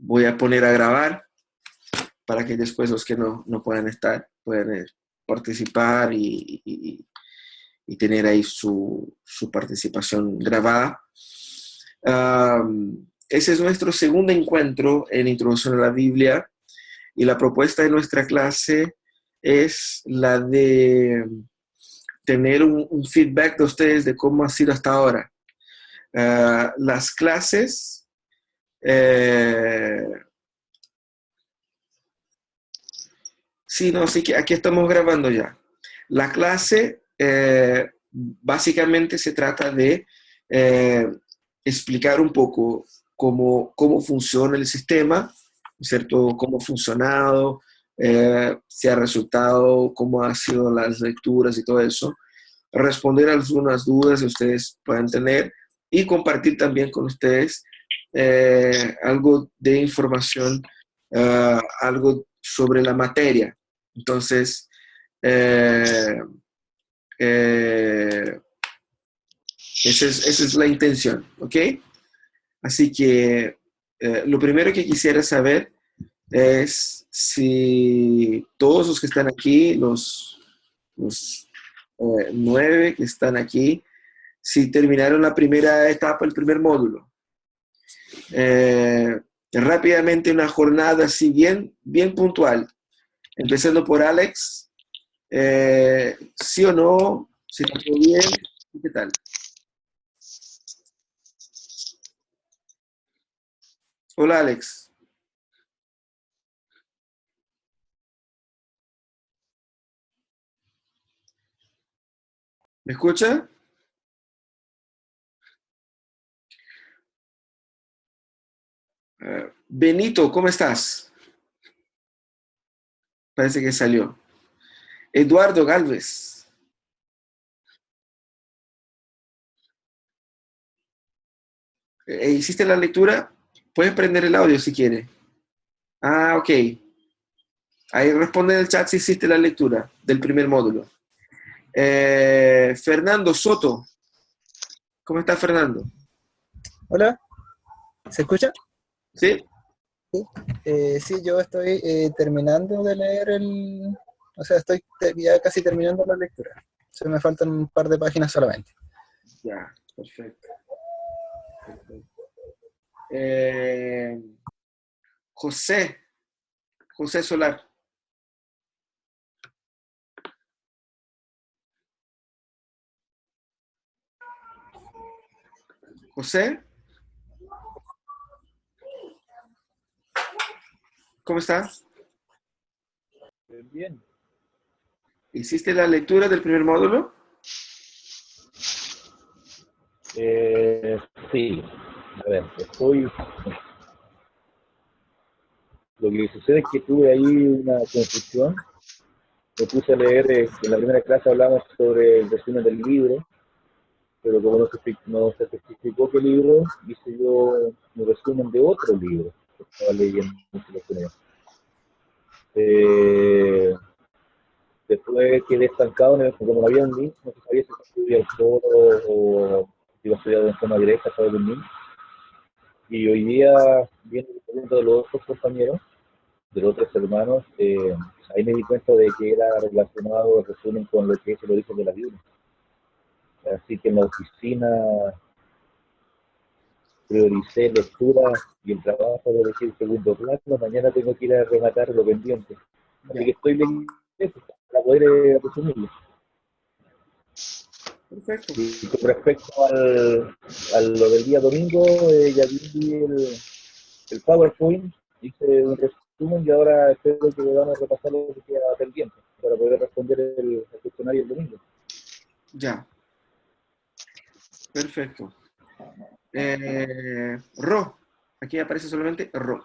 voy a poner a grabar para que después los que no puedan estar puedan participar y tener ahí su participación grabada. Ese es nuestro segundo encuentro en Introducción a la Biblia y la propuesta de nuestra clase es la de tener un feedback de ustedes de cómo ha sido hasta ahora. Las clases sí que aquí estamos grabando ya. La clase básicamente se trata de explicar un poco cómo funciona el sistema, ¿cierto? Cómo ha funcionado, si ha resultado, cómo han sido las lecturas y todo eso. Responder algunas dudas que ustedes puedan tener y compartir también con ustedes algo de información, algo sobre la materia. Entonces, esa es la intención, ¿ok? Así que lo primero que quisiera saber es si todos los que están aquí, los 9 que están aquí, si terminaron la primera etapa, el primer módulo. Rápidamente una jornada así bien puntual, empezando por Alex. ¿Sí o no? ¿Se está todo bien? ¿Qué tal? Hola, Alex. ¿Me escucha? Benito, ¿cómo estás? Parece que salió. Eduardo Galvez. ¿Hiciste la lectura? Puedes prender el audio si quieres. Ah, ok. Ahí responde en el chat si hiciste la lectura del primer módulo. Fernando Soto. ¿Cómo está Fernando? Hola, ¿se escucha? ¿Sí? Sí, yo estoy terminando de leer o sea, estoy ya casi terminando la lectura. Se me faltan un par de páginas solamente. Ya, perfecto. Eh, José Solar. José, ¿cómo estás? Bien. ¿Hiciste la lectura del primer módulo? Sí, a ver, lo que sucede es que tuve ahí una confusión. Me puse a leer, en la primera clase hablamos sobre el resumen del libro, pero como no se especificó qué libro, hice yo un resumen de otro libro que estaba leyendo en simultáneo. Después quedé estancado, como no había un link, no se sabía si se estudiaba solo o si iba a estudiar de forma directa a través de un link. Y hoy día, viendo el documento de los otros compañeros, de los otros hermanos, ahí me di cuenta de que era relacionado el resumen con lo que es el origen de la Biblia. Así que en la oficina prioricé lectura y el trabajo de elegir segundo plano. Mañana tengo que ir a rematar lo pendiente. Así Ya, que estoy leyendo para poder resumirlo. perfecto. Y con respecto a lo del día domingo, ya vi el PowerPoint, hice un resumen y ahora espero que podamos repasar lo que queda pendiente para poder responder el cuestionario el domingo. Ya, perfecto. Ro, aquí aparece solamente Ro.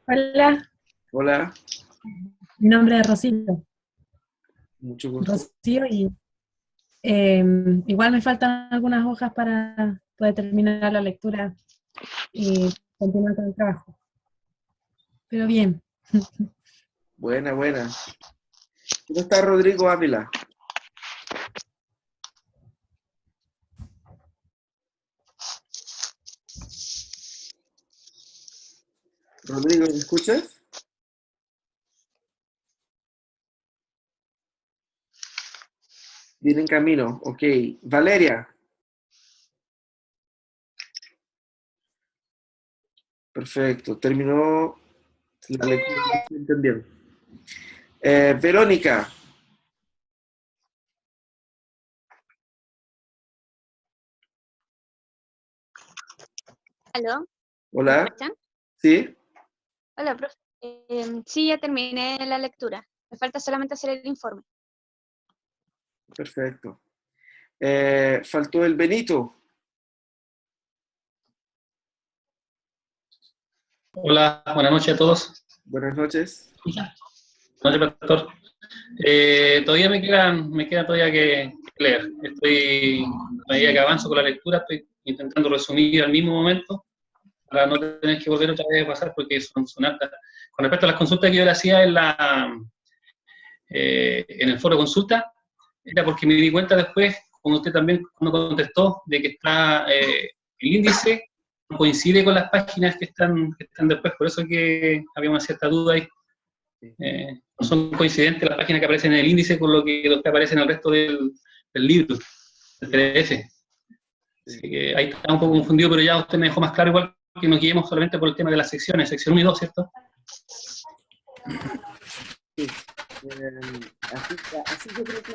Hola, Hola, mi nombre es Rocío. mucho gusto. Rocío y igual me faltan algunas hojas para poder terminar la lectura y continuar con el trabajo. Pero bien, Buena, buena. ¿Cómo está Rodrigo Ávila? Rodrigo, ¿me escuchas? Viene en camino, ok. Valeria. Perfecto, terminó la lectura, estoy entendiendo. Verónica, ¿Aló? ¿Me hola, escuchan? ¿sí? Hola, profe. Sí, ya terminé la lectura. Me falta solamente hacer el informe. Perfecto. Faltó el Benito. Hola, buenas noches a todos. Buenas noches. Buenas noches, pastor. Todavía me queda todavía que leer. Estoy, a medida que avanzo con la lectura, estoy intentando resumir al mismo momento para no tener que volver otra vez a pasar porque son hartas. Con respecto a las consultas que yo le hacía en el foro de consulta, era porque me di cuenta después, como usted también cuando contestó, de que está el índice no coincide con las páginas que están después, por eso que había una cierta duda ahí. No son coincidentes las páginas que aparecen en el índice con lo que aparece en el resto del libro, del PDF. Así que ahí está un poco confundido, pero ya usted me dejó más claro, igual que nos guiemos solamente por el tema de las secciones, sección 1 y 2, ¿cierto? Sí. Así yo creo que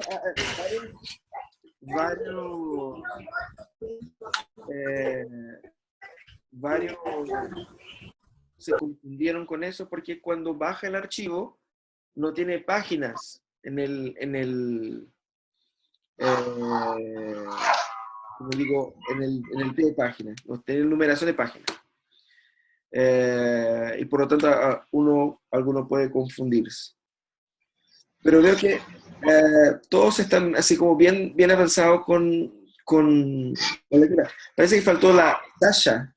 varios se confundieron con eso porque cuando baja el archivo no tiene páginas como digo, en el pie de página, no tiene numeración de páginas. Y por lo tanto alguno puede confundirse. Pero veo que todos están así como bien avanzados con la lectura. Parece que faltó la Tasha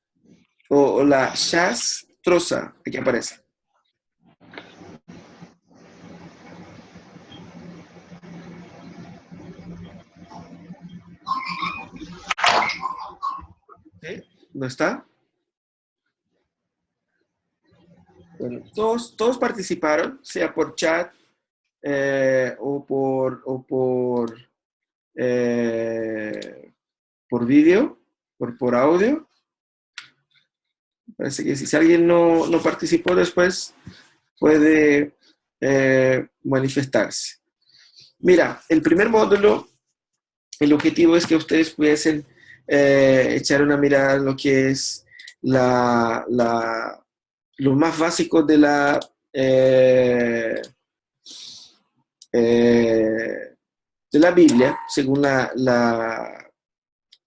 o la Shaz Troza, aquí aparece. ¿Sí? ¿No está? Bueno, todos participaron, sea por chat o por vídeo, por audio. Parece que si alguien no participó después, puede manifestarse. Mira, el primer módulo, el objetivo es que ustedes pudiesen echar una mirada en lo que es lo más básico de la Biblia, según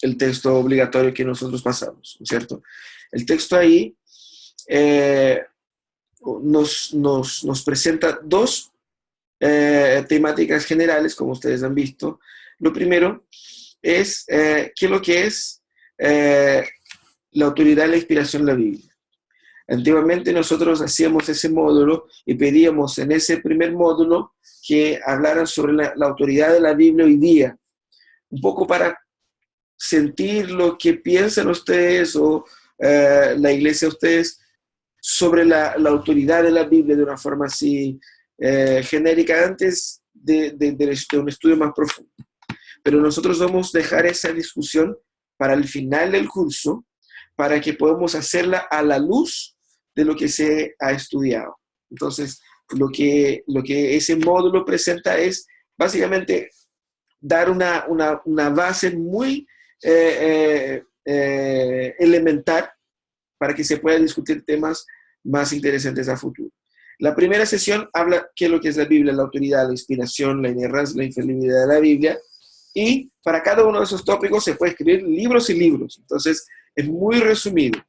el texto obligatorio que nosotros pasamos, ¿no es cierto? El texto ahí nos presenta dos temáticas generales, como ustedes han visto. Lo primero es qué es lo que es la autoridad y la inspiración de la Biblia. Antiguamente nosotros hacíamos ese módulo y pedíamos en ese primer módulo que hablaran sobre la autoridad de la Biblia hoy día, un poco para sentir lo que piensan ustedes o la iglesia ustedes sobre la autoridad de la Biblia de una forma así genérica antes de un estudio más profundo. Pero nosotros vamos a dejar esa discusión para el final del curso, para que podamos hacerla a la luz de lo que se ha estudiado. Entonces, lo que ese módulo presenta es básicamente dar una base muy elemental para que se pueda discutir temas más interesantes a futuro. La primera sesión habla qué es lo que es la Biblia, la autoridad, la inspiración, la inerrancia, la infalibilidad de la Biblia, y para cada uno de esos tópicos se puede escribir libros y libros. Entonces, es muy resumido.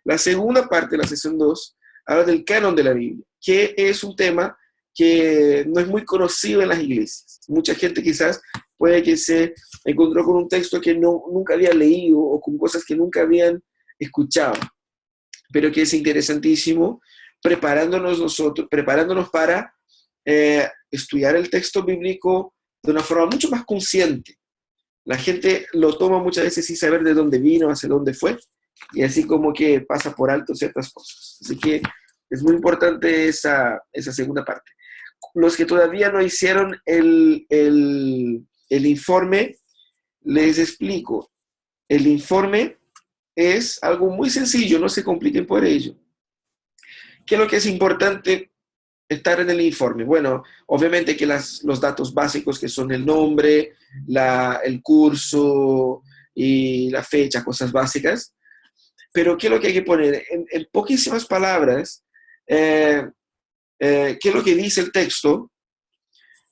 La segunda parte, la sesión 2, habla del canon de la Biblia, que es un tema que no es muy conocido en las iglesias. Mucha gente quizás puede que se encontró con un texto que nunca había leído o con cosas que nunca habían escuchado, pero que es interesantísimo preparándonos para estudiar el texto bíblico de una forma mucho más consciente. La gente lo toma muchas veces sin saber de dónde vino, hacia dónde fue, y así como que pasa por alto ciertas cosas. Así que es muy importante esa segunda parte. Los que todavía no hicieron el informe, les explico. El informe es algo muy sencillo, no se compliquen por ello. ¿Qué es lo que es importante estar en el informe? Bueno, obviamente que los datos básicos, que son el nombre, el curso y la fecha, cosas básicas. Pero ¿qué es lo que hay que poner? En poquísimas palabras, ¿qué es lo que dice el texto?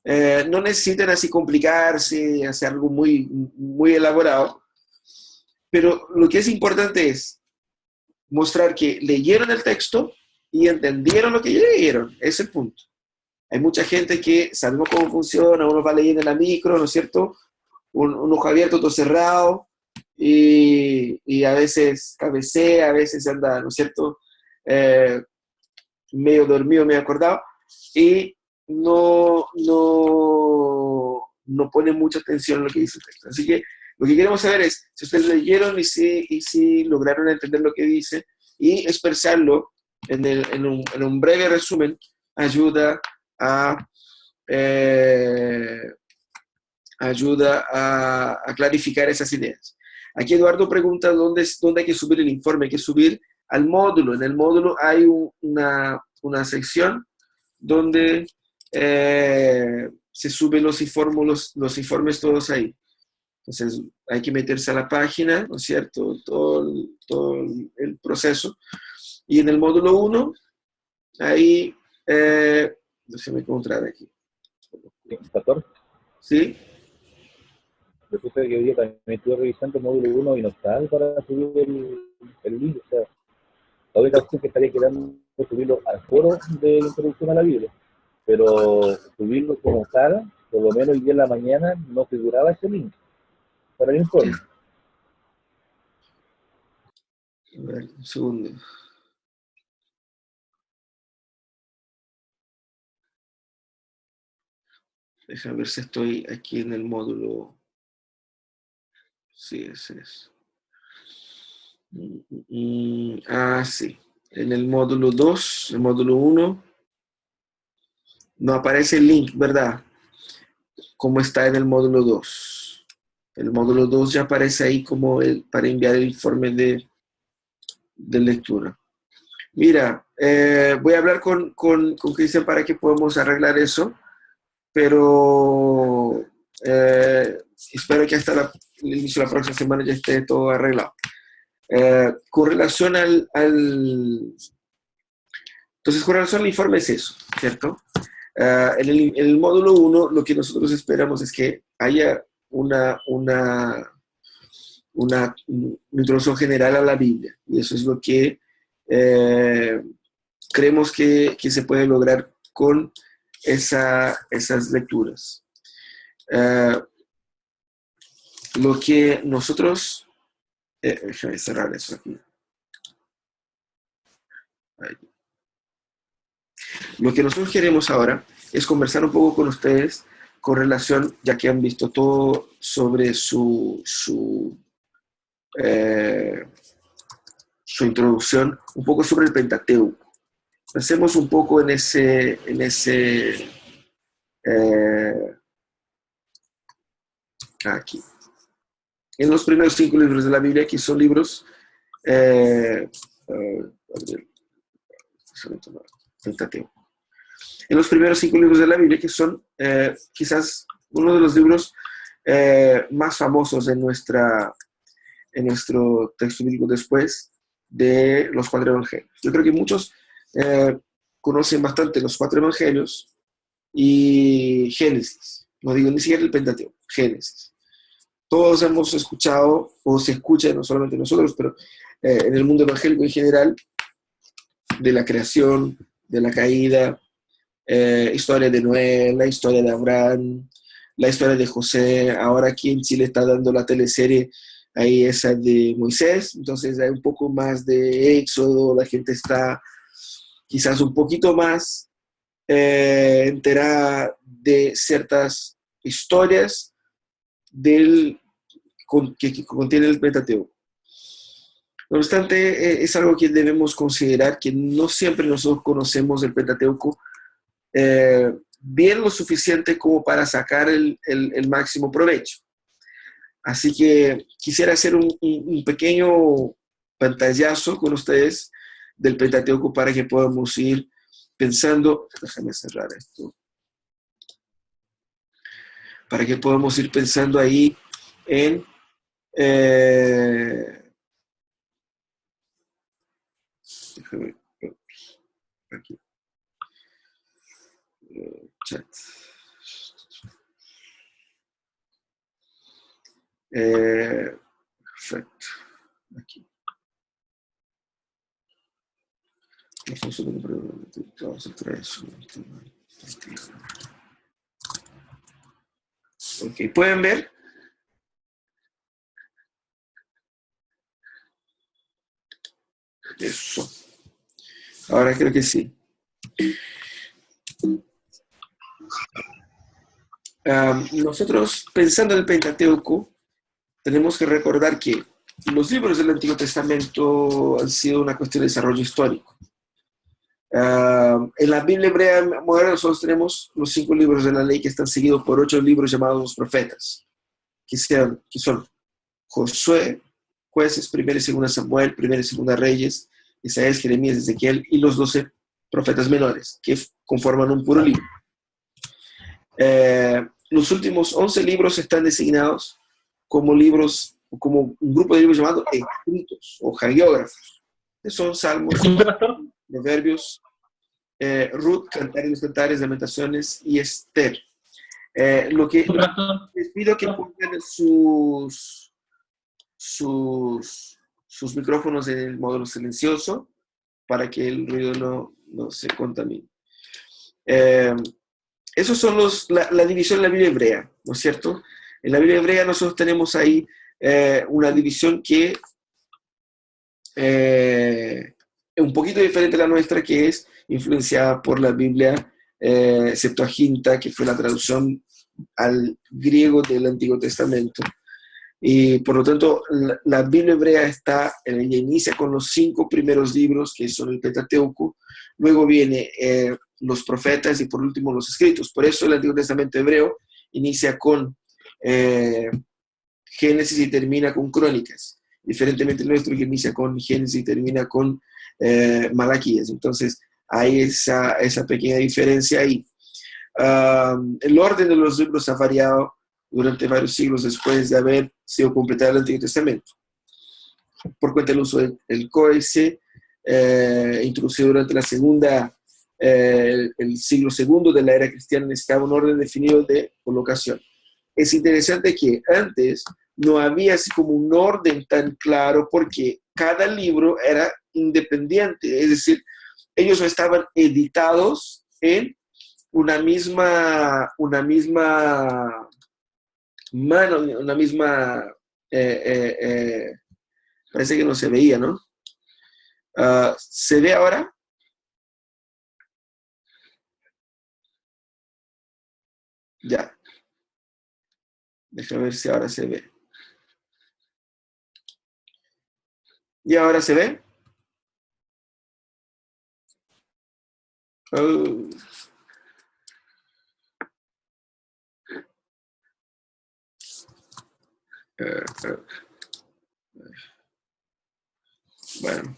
No necesitan así complicarse, hacer algo muy, muy elaborado, pero lo que es importante es mostrar que leyeron el texto y entendieron lo que leyeron. Ese es el punto. Hay mucha gente que sabemos cómo funciona, uno va leyendo en la micro, ¿no es cierto? Un ojo abierto, otro cerrado, y a veces cabecea, a veces anda, ¿no es cierto? Medio dormido, medio acordado, y no pone mucha atención en lo que dice el texto. Así que lo que queremos saber es si ustedes leyeron y si lograron entender lo que dice, y expresarlo en un breve resumen ayuda a clarificar esas ideas. Aquí Eduardo pregunta dónde hay que subir el informe. Hay que subir al módulo. En el módulo hay una sección donde se suben los informes todos ahí. Entonces hay que meterse a la página, ¿no es cierto? Todo el proceso. Y en el módulo 1, ahí, déjame encontrar aquí. 14. ¿Sí? Yo puse que hoy día también estuve revisando el módulo 1 y no está para subir el link. O sea, la única opción que estaría quedando es subirlo al foro de la introducción a la Biblia. Pero subirlo como tal, por lo menos hoy día en la mañana, no figuraba ese link para el informe. A ver, un segundo. Déjame ver si estoy aquí en el módulo. Sí, ese es. Sí. En el módulo 2, el módulo 1, no aparece el link, ¿verdad? Como está en el módulo 2. El módulo 2 ya aparece ahí como para enviar el informe de lectura. Mira, voy a hablar con Cristian para que podamos arreglar eso, pero espero que hasta el inicio de la próxima semana ya esté todo arreglado. Con relación entonces, con relación al informe es eso, ¿cierto? En el módulo 1, lo que nosotros esperamos es que haya una introducción general a la Biblia, y eso es lo que creemos que se puede lograr con esas lecturas. Lo que nosotros... déjame cerrar eso aquí. Ahí. Lo que nosotros queremos ahora es conversar un poco con ustedes con relación, ya que han visto todo sobre su introducción, un poco sobre el Pentateuco. Pensemos un poco en ese aquí. En los primeros 5 libros de la Biblia, que son libros Pentateuco. En los primeros 5 libros de la Biblia, que son quizás uno de los libros más famosos en nuestro texto bíblico después de los 4 evangelios. Yo creo que muchos conocen bastante los 4 evangelios y Génesis. No digo ni siquiera el Pentateuco, Génesis. Todos hemos escuchado, o se escucha, no solamente nosotros, pero en el mundo evangélico en general, de la creación, de la caída, historia de Noé, la historia de Abraham, la historia de José. Ahora aquí en Chile está dando la teleserie ahí esa de Moisés, entonces hay un poco más de Éxodo, la gente está quizás un poquito más enterada de ciertas historias que contiene el Pentateuco. No obstante, es algo que debemos considerar, que no siempre nosotros conocemos el Pentateuco bien lo suficiente como para sacar el máximo provecho. Así que quisiera hacer un pequeño pantallazo con ustedes del Pentateuco para que podamos ir pensando, déjame cerrar esto, para que podamos ir pensando ahí en déjame, aquí, chat. Perfecto. Aquí. Ok, ¿pueden ver? Eso. Ahora creo que sí. Nosotros, pensando en el Pentateuco, tenemos que recordar que los libros del Antiguo Testamento han sido una cuestión de desarrollo histórico. En la Biblia hebrea moderna nosotros tenemos los 5 libros de la ley que están seguidos por 8 libros llamados los profetas, que son Josué, Jueces, 1 y 2 Samuel, 1 y 2 Reyes, Isaías, Jeremías, Ezequiel y los 12 profetas menores, que conforman un puro libro. Los últimos 11 libros están designados como libros, como un grupo de libros llamados escritos o hagiógrafos, que son Salmos, Proverbios, Ruth, Cantares y los Cantares, Lamentaciones y Esther. Lo que les pido que pongan sus micrófonos en el módulo silencioso para que el ruido no se contamine. Esos son la división en la Biblia hebrea, ¿no es cierto? En la Biblia hebrea nosotros tenemos ahí una división que es un poquito diferente a la nuestra, que es influenciada por la Biblia Septuaginta, que fue la traducción al griego del Antiguo Testamento. Y por lo tanto, la Biblia hebrea inicia con los 5 primeros libros, que son el Pentateuco, luego viene los profetas y por último los escritos. Por eso el Antiguo Testamento hebreo inicia con Génesis y termina con Crónicas, diferentemente el nuestro que inicia con Génesis y termina con Malaquías. Entonces hay esa pequeña diferencia ahí. El orden de los libros ha variado durante varios siglos después de haber sido completado el Antiguo Testamento, por cuenta del uso del códice introducido durante el siglo II de la era cristiana. Necesitaba un orden definido de colocación. Es interesante que antes no había así como un orden tan claro, porque cada libro era independiente, es decir, ellos no estaban editados en una misma mano, una misma, parece que no se veía, ¿no? ¿Se ve ahora? Ya. Déjame ver si ahora se ve. ¿Y ahora se ve? Oh. Bueno,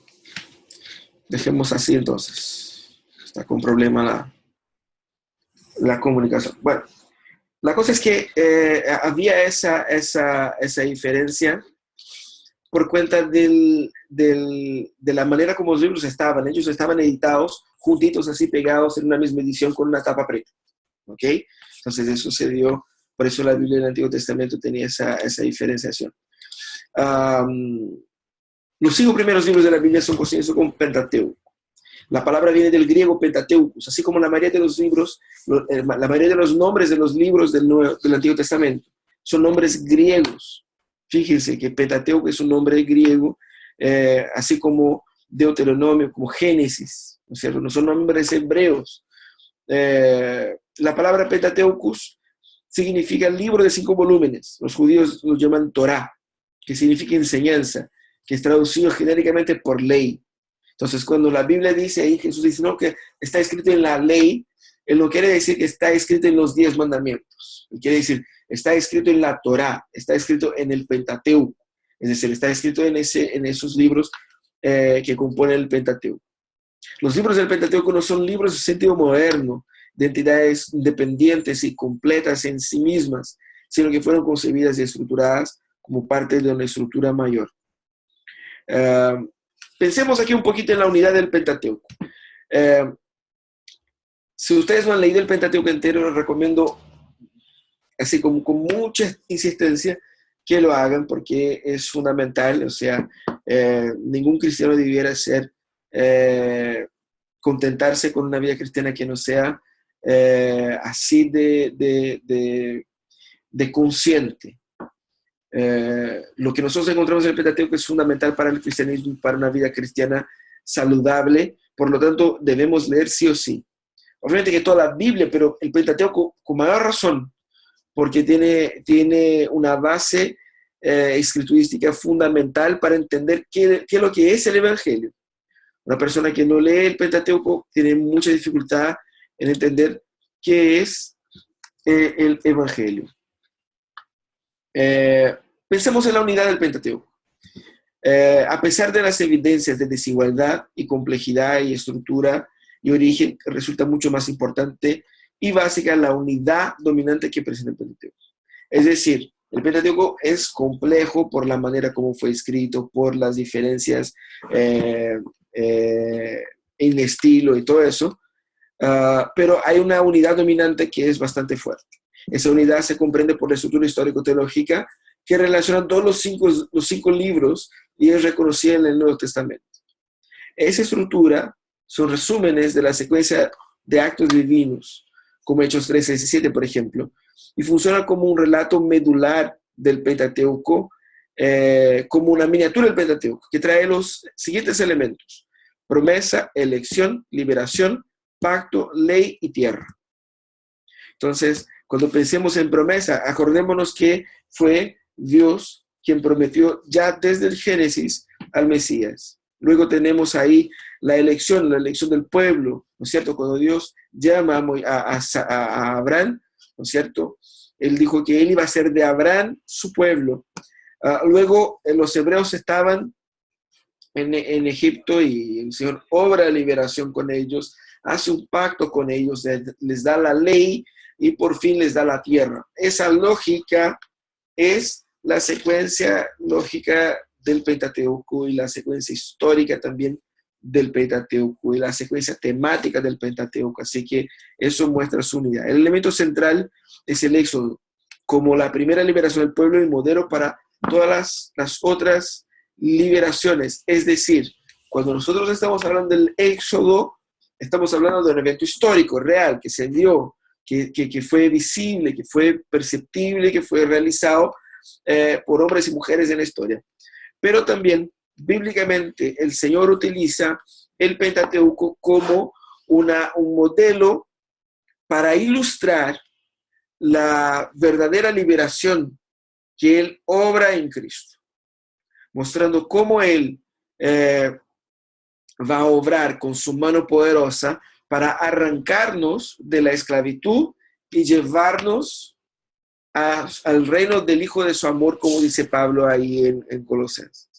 dejemos así entonces. Está con problema la comunicación. Bueno, la cosa es que había esa diferencia por cuenta de la manera como los libros estaban. Ellos estaban editados juntitos, así pegados en una misma edición con una tapa preta. ¿Ok? Entonces eso se dio, por eso la Biblia del Antiguo Testamento tenía esa diferenciación. Los 5 primeros libros de la Biblia son conocidos como Pentateuco. La palabra viene del griego Pentateucos, así como la mayoría de los libros, la mayoría de los nombres de los libros del Antiguo Testamento son nombres griegos. Fíjense que Pentateuco es un nombre griego, así como Deuteronomio, como Génesis, ¿no es cierto? No son nombres hebreos. La palabra Pentateucos significa libro de 5 volúmenes. Los judíos lo llaman Torá, que significa enseñanza. que es traducido genéricamente por ley. Entonces, cuando la Biblia dice ahí, Jesús dice, no, que está escrito en la ley, él no quiere decir que está escrito en los 10 mandamientos. Él quiere decir, está escrito en la Torá, está escrito en el Pentateuco. Es decir, está escrito en esos libros que componen el Pentateuco. Los libros del Pentateuco no son libros en sentido moderno, de entidades independientes y completas en sí mismas, sino que fueron concebidas y estructuradas como parte de una estructura mayor. Pensemos aquí un poquito en la unidad del Pentateuco. Si ustedes no han leído el Pentateuco entero, les recomiendo, así como con mucha insistencia, que lo hagan porque es fundamental. O sea, ningún cristiano debiera contentarse con una vida cristiana que no sea así de consciente. Lo que nosotros encontramos en el Pentateuco es fundamental para el cristianismo y para una vida cristiana saludable. Por lo tanto, debemos leer sí o sí. Obviamente que toda la Biblia, pero el Pentateuco con mayor razón, porque tiene una base escriturística fundamental para entender qué es lo que es el Evangelio. Una persona que no lee el Pentateuco tiene mucha dificultad en entender qué es el Evangelio. Pensemos en la unidad del Pentateuco. A pesar de las evidencias de desigualdad y complejidad y estructura y origen, resulta mucho más importante y básica la unidad dominante que presenta el Pentateuco. Es decir, el Pentateuco es complejo por la manera como fue escrito, por las diferencias en estilo y todo eso, pero hay una unidad dominante que es bastante fuerte. Esa unidad se comprende por la estructura histórico-teológica que relaciona todos los cinco libros y es reconocida en el Nuevo Testamento. Esa estructura son resúmenes de la secuencia de actos divinos, como Hechos 3, 6 y 7, por ejemplo, y funciona como un relato medular del Pentateuco, como una miniatura del Pentateuco, que trae los siguientes elementos: promesa, elección, liberación, pacto, ley y tierra. Entonces, cuando pensemos en promesa, acordémonos que fue Dios quien prometió ya desde el Génesis al Mesías. Luego tenemos ahí la elección del pueblo, ¿no es cierto? Cuando Dios llama a Abraham, ¿no es cierto? Él dijo que él iba a ser de Abraham su pueblo. Luego los hebreos estaban en Egipto y el Señor obra liberación con ellos, hace un pacto con ellos, les da la ley y por fin les da la tierra. Esa lógica es la secuencia lógica del Pentateuco y la secuencia histórica también del Pentateuco y la secuencia temática del Pentateuco. Así que eso muestra su unidad. El elemento central es el Éxodo, como la primera liberación del pueblo y modelo para todas las otras liberaciones. Es decir, cuando nosotros estamos hablando del Éxodo, estamos hablando de un evento histórico, real, que se dio, que fue visible, que fue perceptible, que fue realizado por hombres y mujeres en la historia. Pero también, bíblicamente, el Señor utiliza el Pentateuco como un modelo para ilustrar la verdadera liberación que Él obra en Cristo, mostrando cómo Él va a obrar con su mano poderosa para arrancarnos de la esclavitud y llevarnos al reino del Hijo de su amor, como dice Pablo ahí en Colosenses.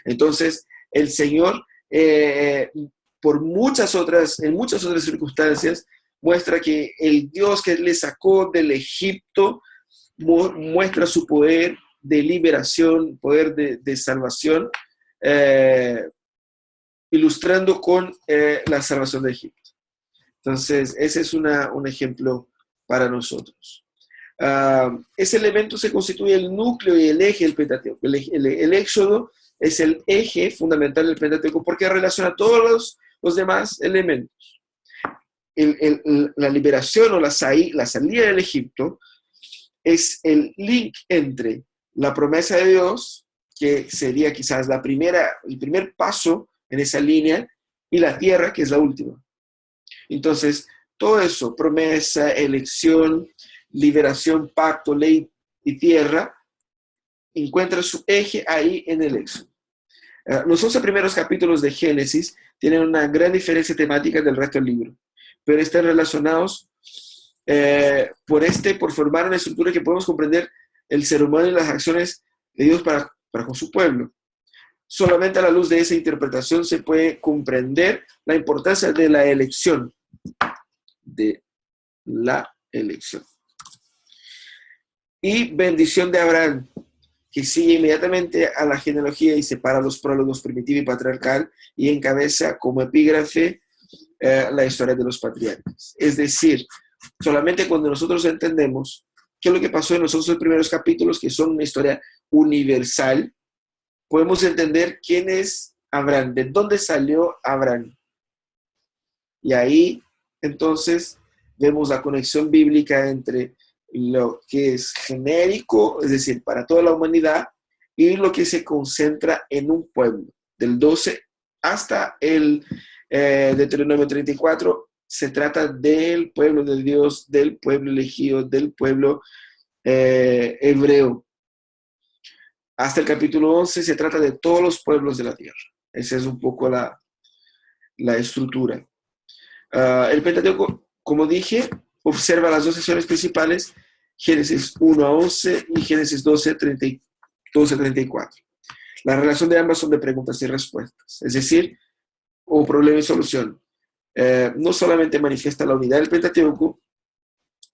Entonces, el Señor, en muchas otras circunstancias, muestra que el Dios que le sacó del Egipto muestra su poder de liberación, poder de salvación, ilustrando con la salvación de Egipto. Entonces, ese es un ejemplo para nosotros. Ese elemento se constituye el núcleo y el eje del Pentateuco. El Éxodo es el eje fundamental del Pentateuco porque relaciona todos los demás elementos. La liberación o la salida del Egipto es el link entre la promesa de Dios, que sería quizás el primer paso en esa línea, y la tierra, que es la última. Entonces, todo eso, promesa, elección, liberación, pacto, ley y tierra, encuentra su eje ahí en el Éxodo. Los 11 primeros capítulos de Génesis tienen una gran diferencia temática del resto del libro, pero están relacionados por formar una estructura que podemos comprender el ser humano y las acciones de Dios para con su pueblo. Solamente a la luz de esa interpretación se puede comprender la importancia de la elección. Y bendición de Abraham, que sigue inmediatamente a la genealogía y separa los prólogos primitivo y patriarcal y encabeza como epígrafe la historia de los patriarcas. Es decir, solamente cuando nosotros entendemos qué es lo que pasó en los 11 primeros capítulos, que son una historia universal, podemos entender quién es Abraham, de dónde salió Abraham. Y ahí, entonces, vemos la conexión bíblica entre lo que es genérico, es decir, para toda la humanidad, y lo que se concentra en un pueblo. Del 12 hasta el Deuteronomio 34, se trata del pueblo de Dios, del pueblo elegido, del pueblo hebreo. Hasta el capítulo 11 se trata de todos los pueblos de la tierra. Esa es un poco la estructura. El Pentateuco, como dije, observa las dos secciones principales, Génesis 1 a 11 y Génesis 12 a 34. La relación de ambas son de preguntas y respuestas, es decir, o problema y solución. No solamente manifiesta la unidad del Pentateuco,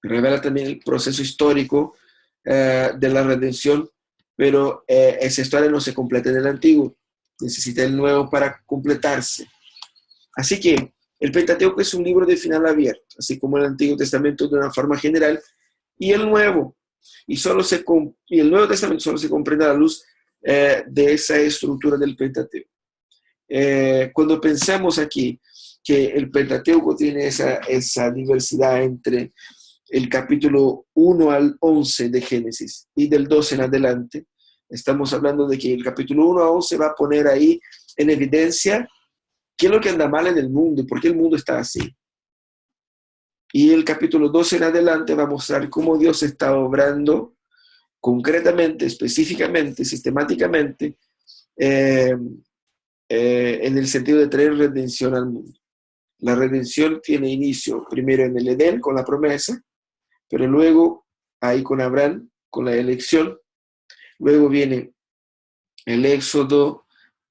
revela también el proceso histórico de la redención, pero esa historia no se completa en el Antiguo, necesita el Nuevo para completarse. Así que el Pentateuco es un libro de final abierto, así como el Antiguo Testamento de una forma general, y el Nuevo. Y el Nuevo Testamento solo se comprende a la luz de esa estructura del Pentateuco. Cuando pensamos aquí que el Pentateuco tiene esa diversidad entre el capítulo 1 al 11 de Génesis y del 12 en adelante, estamos hablando de que el capítulo 1 a 11 va a poner ahí en evidencia qué es lo que anda mal en el mundo y por qué el mundo está así. Y el capítulo 12 en adelante va a mostrar cómo Dios está obrando concretamente, específicamente, sistemáticamente, en el sentido de traer redención al mundo. La redención tiene inicio primero en el Edén con la promesa, pero luego ahí con Abraham, con la elección, luego viene el éxodo,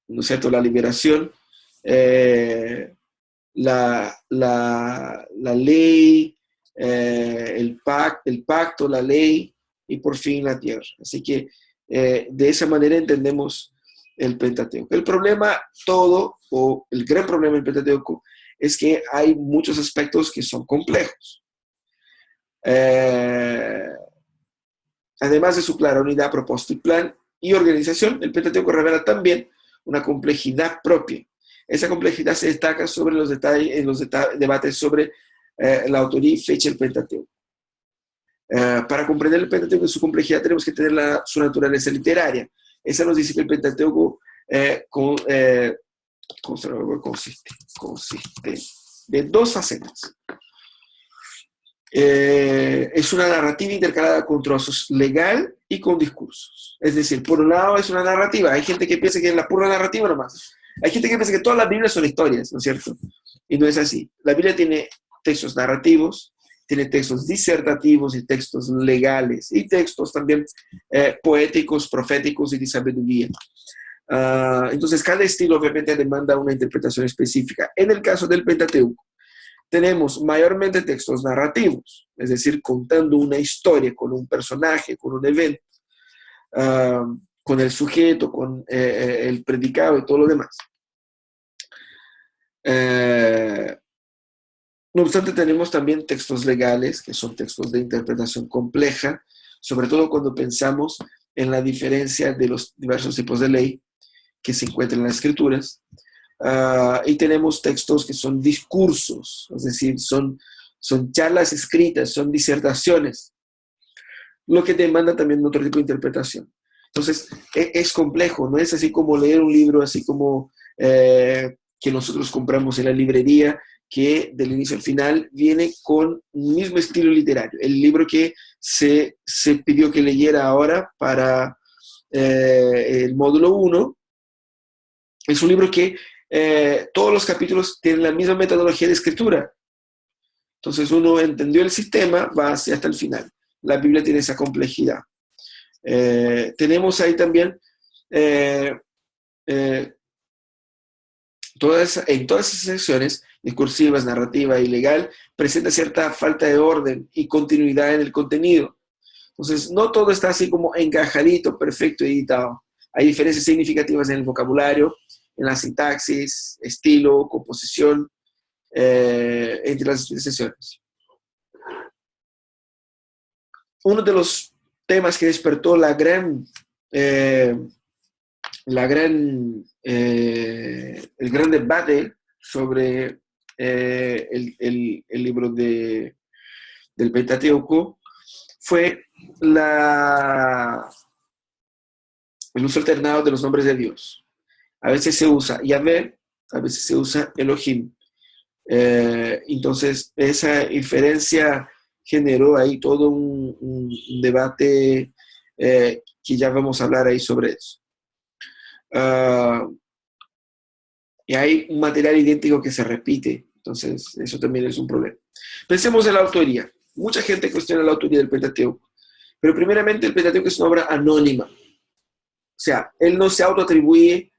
¿no es cierto?, la liberación, la ley, el pacto, la ley y por fin la tierra. Así que de esa manera entendemos el Pentateuco. El problema o el gran problema del Pentateuco es que hay muchos aspectos que son complejos. Además de su clara unidad, propósito y plan y organización, el Pentateuco revela también una complejidad propia. Esa complejidad se destaca sobre los detalles, en los debates sobre la autoría y fecha del Pentateuco. Para comprender el Pentateuco y su complejidad tenemos que tener su naturaleza literaria. Esa nos dice que el Pentateuco consiste de dos facetas. Es una narrativa intercalada con trozos legal y con discursos. Es decir, por un lado es una narrativa. Hay gente que piensa que es la pura narrativa nomás. Hay gente que piensa que todas las Biblias son historias, ¿no es cierto? Y no es así. La Biblia tiene textos narrativos, tiene textos disertativos y textos legales, y textos también poéticos, proféticos y de sabiduría. Entonces, cada estilo obviamente demanda una interpretación específica. En el caso del Pentateuco, tenemos mayormente textos narrativos, es decir, contando una historia con un personaje, con un evento, con el sujeto, con el predicado y todo lo demás. No obstante, tenemos también textos legales, que son textos de interpretación compleja, sobre todo cuando pensamos en la diferencia de los diversos tipos de ley que se encuentran en las Escrituras. Y tenemos textos que son discursos, es decir, son charlas escritas, son disertaciones, lo que demanda también otro tipo de interpretación. Entonces, es complejo, no es así como leer un libro, así como que nosotros compramos en la librería, que del inicio al final viene con un mismo estilo literario. El libro que se pidió que leyera ahora para el módulo 1 es un libro que todos los capítulos tienen la misma metodología de escritura. Entonces uno entendió el sistema, va hacia hasta el final. La Biblia tiene esa complejidad. Tenemos ahí también en todas esas secciones, discursivas, narrativa y legal, presenta cierta falta de orden y continuidad en el contenido. Entonces, no todo está así como encajadito, perfecto, editado. Hay diferencias significativas en el vocabulario, en la sintaxis, estilo, composición, entre las secciones. Uno de los temas que despertó el gran debate sobre el libro del Pentateuco fue el uso alternado de los nombres de Dios. A veces se usa Yahvé, a veces se usa Elohim. Entonces, esa inferencia generó ahí todo un debate que ya vamos a hablar ahí sobre eso. Y hay un material idéntico que se repite, entonces eso también es un problema. Pensemos en la autoría. Mucha gente cuestiona la autoría del Pentateuco, pero primeramente el Pentateuco es una obra anónima. O sea, él no se autoatribuye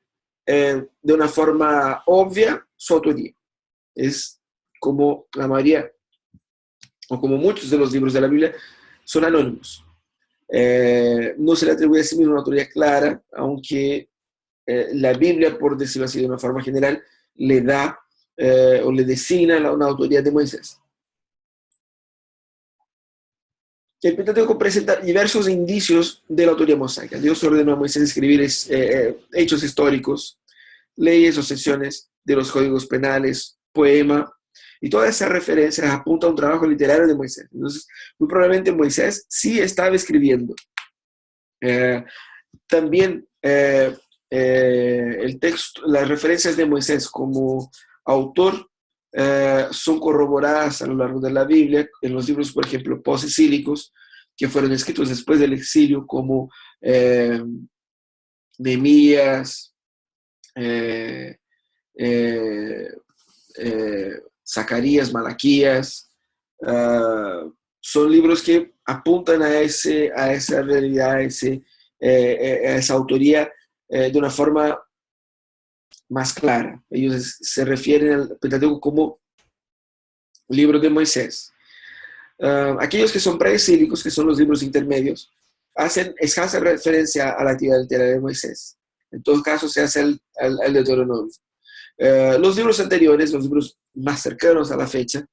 de una forma obvia su autoría. Es como la mayoría, o como muchos de los libros de la Biblia, son anónimos. No se le atribuye a sí mismo una autoría clara, aunque la Biblia, por decirlo así de una forma general, le da o le designa una autoría de Moisés. El Pentateuco presenta diversos indicios de la autoría mosaica. Dios ordenó a Moisés escribir hechos históricos, leyes o secciones de los códigos penales, poema, y todas esas referencias apuntan a un trabajo literario de Moisés. Entonces, muy probablemente Moisés sí estaba escribiendo. También el texto, las referencias de Moisés como autor son corroboradas a lo largo de la Biblia, en los libros, por ejemplo, posexílicos, que fueron escritos después del exilio, como Nehemías, Zacarías, Malaquías. Son libros que apuntan a esa realidad, a esa autoría de una forma más clara. Ellos se refieren al Pentateuco como libro de Moisés. Aquellos que son preexílicos, que son los libros intermedios, hacen escasa referencia a la actividad literaria de Moisés. En todo caso, se hace al Deuteronomio. Los libros anteriores, los libros más cercanos a la fecha,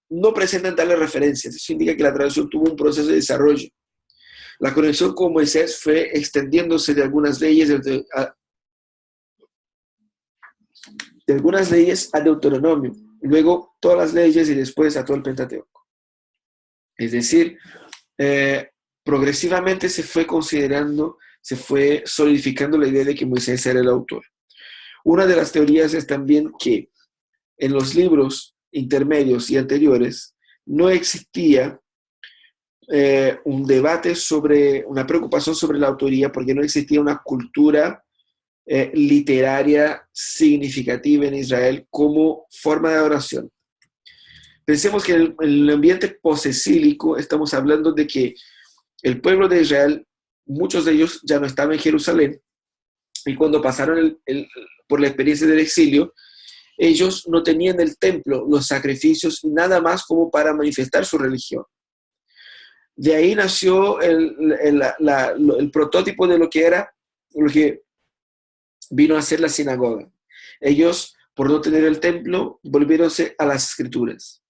no presentan tales referencias. Eso indica que la traducción tuvo un proceso de desarrollo. La conexión con Moisés fue extendiéndose de algunas leyes a Deuteronomio, luego todas las leyes y después a todo el Pentateuco. Es decir, progresivamente se fue solidificando la idea de que Moisés era el autor. Una de las teorías es también que en los libros intermedios y anteriores no existía un debate una preocupación sobre la autoría, porque no existía una cultura literaria significativa en Israel como forma de adoración. Pensemos que en el ambiente posexílico estamos hablando de que el pueblo de Israel, muchos de ellos ya no estaban en Jerusalén, y cuando pasaron por la experiencia del exilio, ellos no tenían el templo, los sacrificios y nada más como para manifestar su religión. De ahí nació el prototipo de lo que vino a ser la sinagoga. Ellos, por no tener el templo, volviéronse a las escrituras.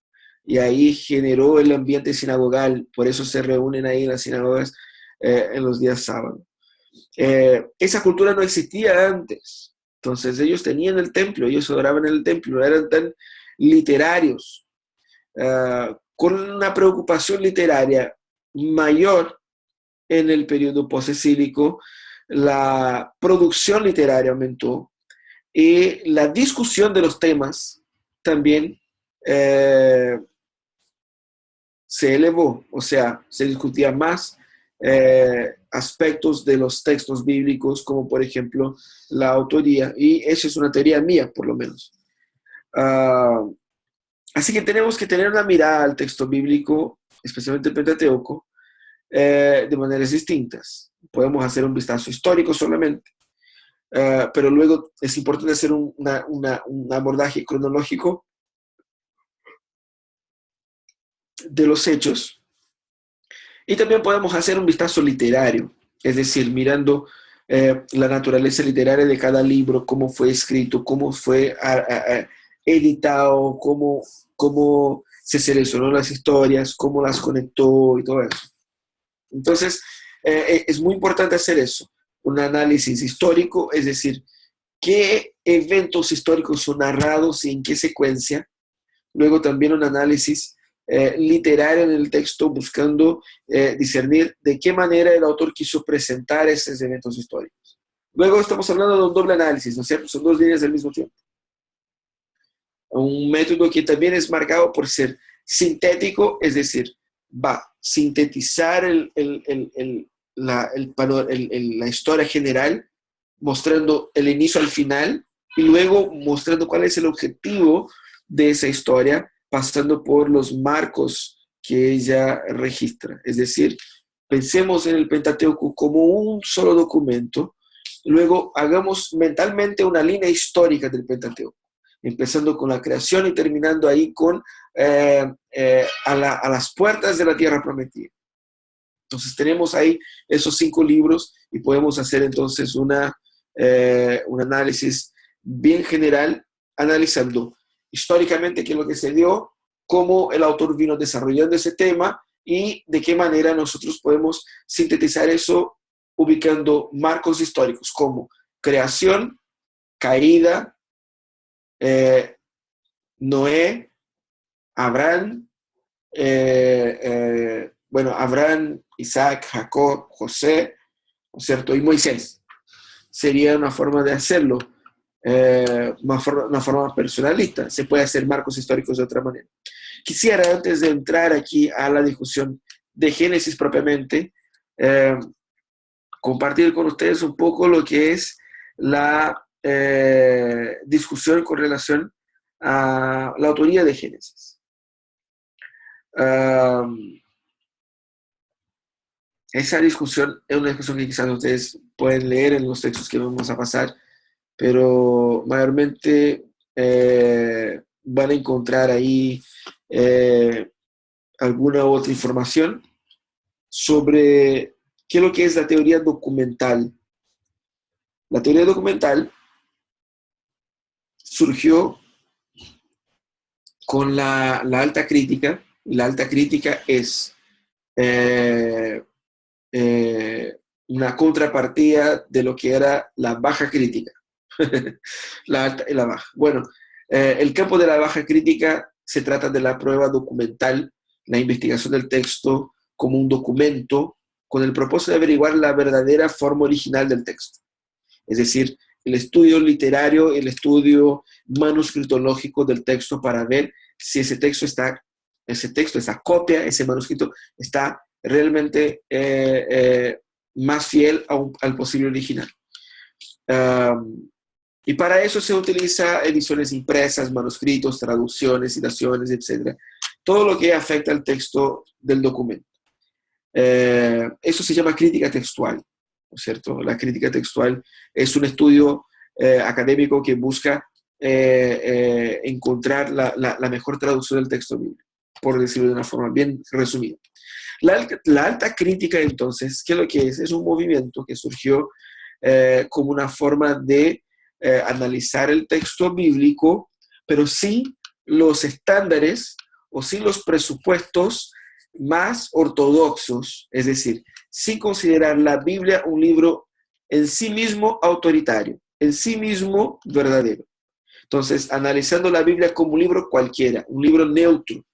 Y ahí generó el ambiente sinagogal, por eso se reúnen ahí en las sinagogas en los días sábados. Esa cultura no existía antes. Entonces ellos tenían el templo, ellos adoraban en el templo, no eran tan literarios. Con una preocupación literaria mayor en el periodo posexílico, la producción literaria aumentó y la discusión de los temas también se elevó, o sea, se discutía más aspectos de los textos bíblicos, como por ejemplo la autoría, y esa es una teoría mía, por lo menos. Así que tenemos que tener una mirada al texto bíblico, especialmente el Pentateuco, de maneras distintas. Podemos hacer un vistazo histórico solamente, pero luego es importante hacer un abordaje cronológico de los hechos. Y también podemos hacer un vistazo literario, es decir, mirando la naturaleza literaria de cada libro, cómo fue escrito, cómo fue editado, cómo se seleccionó las historias, cómo las conectó y todo eso. Entonces, es muy importante hacer eso, un análisis histórico, es decir, qué eventos históricos son narrados y en qué secuencia. Luego también un análisis literario en el texto, buscando discernir de qué manera el autor quiso presentar esos eventos históricos. Luego estamos hablando de un doble análisis, ¿no es cierto? Son dos líneas al mismo tiempo. Un método que también es marcado por ser sintético, es decir, va a sintetizar la historia general, mostrando el inicio al final, y luego mostrando cuál es el objetivo de esa historia, pasando por los marcos que ella registra. Es decir, pensemos en el Pentateuco como un solo documento, luego hagamos mentalmente una línea histórica del Pentateuco, empezando con la creación y terminando ahí con a las puertas de la tierra prometida. Entonces tenemos ahí esos 5 libros y podemos hacer entonces un análisis bien general, analizando históricamente qué es lo que se dio, cómo el autor vino desarrollando ese tema y de qué manera nosotros podemos sintetizar eso ubicando marcos históricos como creación, caída, Noé, Abraham, Abraham, Isaac, Jacob, José, ¿no es cierto? Y Moisés. Sería una forma de hacerlo, una forma personalista. Se puede hacer marcos históricos de otra manera. Quisiera, antes de entrar aquí a la discusión de Génesis propiamente, compartir con ustedes un poco lo que es la discusión con relación a la autoría de Génesis. Esa discusión es una discusión que quizás ustedes pueden leer en los textos que vamos a pasar, pero mayormente van a encontrar ahí alguna otra información sobre qué es lo que es la teoría documental. La teoría documental surgió con la alta crítica. La alta crítica es una contrapartida de lo que era la baja crítica. La alta y la baja. Bueno, el campo de la baja crítica se trata de la prueba documental, la investigación del texto como un documento con el propósito de averiguar la verdadera forma original del texto. Es decir, el estudio literario, el estudio manuscritológico del texto para ver si ese texto, esa copia, ese manuscrito está realmente más fiel al posible original. Y para eso se utiliza ediciones impresas, manuscritos, traducciones, citaciones, etc. Todo lo que afecta al texto del documento. Eso se llama crítica textual, ¿no es cierto? La crítica textual es un estudio académico que busca encontrar la mejor traducción del texto bíblico, por decirlo de una forma bien resumida. La alta crítica, entonces, ¿qué es lo que es? Es un movimiento que surgió como una forma de analizar el texto bíblico, pero sin los estándares o sin los presupuestos más ortodoxos, es decir, sin considerar la Biblia un libro en sí mismo autoritario, en sí mismo verdadero. Entonces, analizando la Biblia como un libro cualquiera, un libro neutro.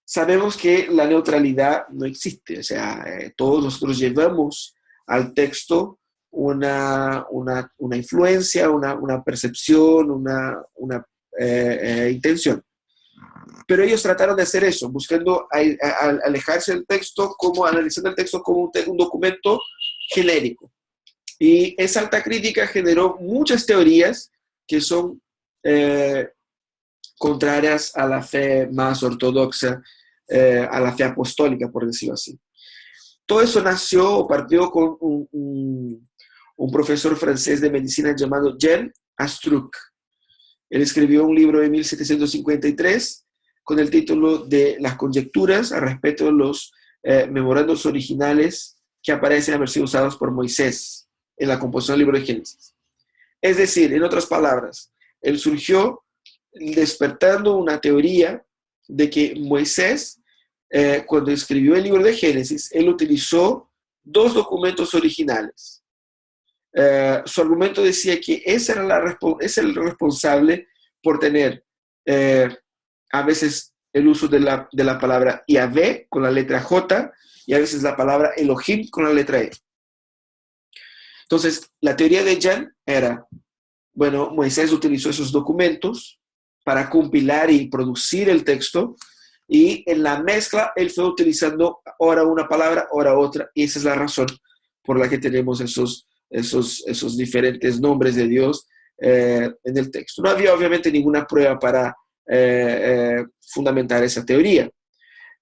Sabemos que la neutralidad no existe, o sea, todos nosotros llevamos al texto una influencia, una percepción, una intención. pero ellos trataron de hacer eso, buscando alejarse del texto, analizando el texto como un documento genérico. Y esa alta crítica generó muchas teorías que son contrarias a la fe más ortodoxa, a la fe apostólica, por decirlo así. Todo eso nació o partió con un profesor francés de medicina llamado Jean Astruc. Él escribió un libro en 1753 con el título de Las conjeturas al respecto de los memorandos originales que parecen haber sido usados por Moisés en la composición del libro de Génesis. Es decir, en otras palabras, él surgió despertando una teoría de que Moisés, cuando escribió el libro de Génesis, él utilizó dos documentos originales. Su argumento decía que ese era el responsable por tener a veces el uso de la palabra Yahvé con la letra J y a veces la palabra Elohim con la letra E. Entonces, la teoría de Jan era, bueno, Moisés utilizó esos documentos para compilar y producir el texto, y en la mezcla él fue utilizando ahora una palabra, ahora otra, y esa es la razón por la que tenemos esos diferentes nombres de Dios en el texto. No había obviamente ninguna prueba para fundamentar esa teoría.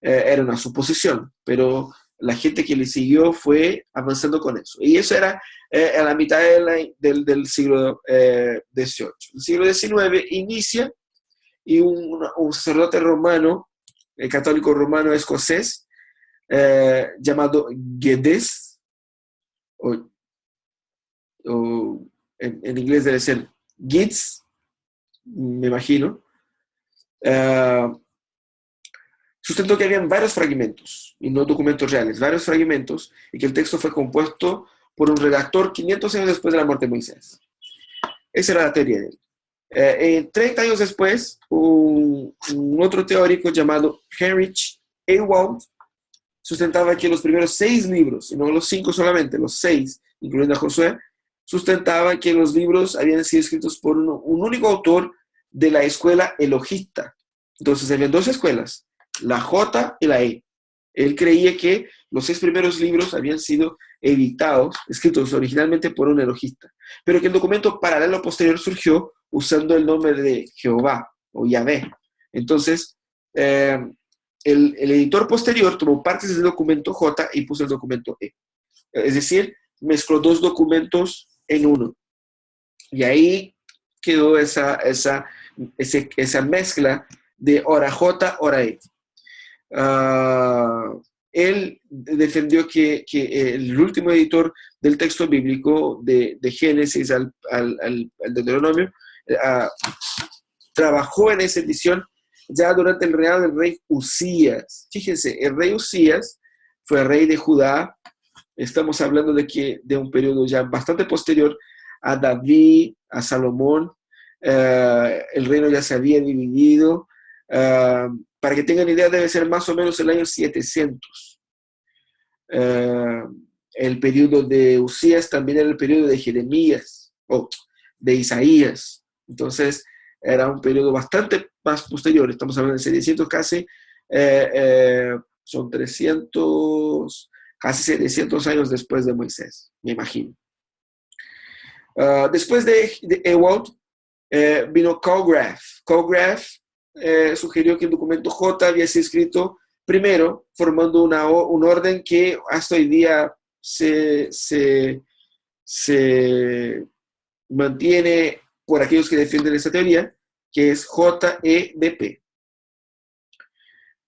Era una suposición, pero la gente que le siguió fue avanzando con eso. Y eso era a la mitad del siglo XVIII. El siglo XIX inicia y un sacerdote romano, el católico romano escocés, llamado Geddes, o en inglés debe ser Gids, me imagino, sustentó que habían varios fragmentos, y no documentos reales, varios fragmentos, y que el texto fue compuesto por un redactor 500 años después de la muerte de Moisés. Esa era la teoría de él. 30 años después, un otro teórico llamado Heinrich Ewald sustentaba que los primeros 6 libros, y no los 5 solamente, los 6, incluyendo a Josué, sustentaban que los libros habían sido escritos por un único autor de la escuela elohista. Entonces había dos escuelas, la J y la E. Él creía que los 6 primeros libros habían sido editados, escritos originalmente por un elohista, pero que el documento paralelo posterior surgió usando el nombre de Jehová o Yahvé. Entonces, el editor posterior tomó partes del documento J y puso el documento E. Es decir, mezcló dos documentos en uno. Y ahí quedó esa mezcla de hora J, hora E. Él defendió que el último editor del texto bíblico, de Génesis al Deuteronomio, trabajó en esa edición ya durante el reinado del rey Usías. Fíjense, el rey Usías fue rey de Judá. Estamos hablando de un periodo ya bastante posterior a David, a Salomón. El reino ya se había dividido. Para que tengan idea, debe ser más o menos el año 700. El periodo de Usías también era el periodo de Jeremías, o de Isaías. Entonces, era un periodo bastante más posterior. Estamos hablando de 700 casi, son 300, casi 700 años después de Moisés, me imagino. Después de Ewald, vino Calgraph. Calgraph sugirió que el documento J había sido escrito primero, formando un orden que hasta hoy día se mantiene por aquellos que defienden esta teoría, que es JEDP.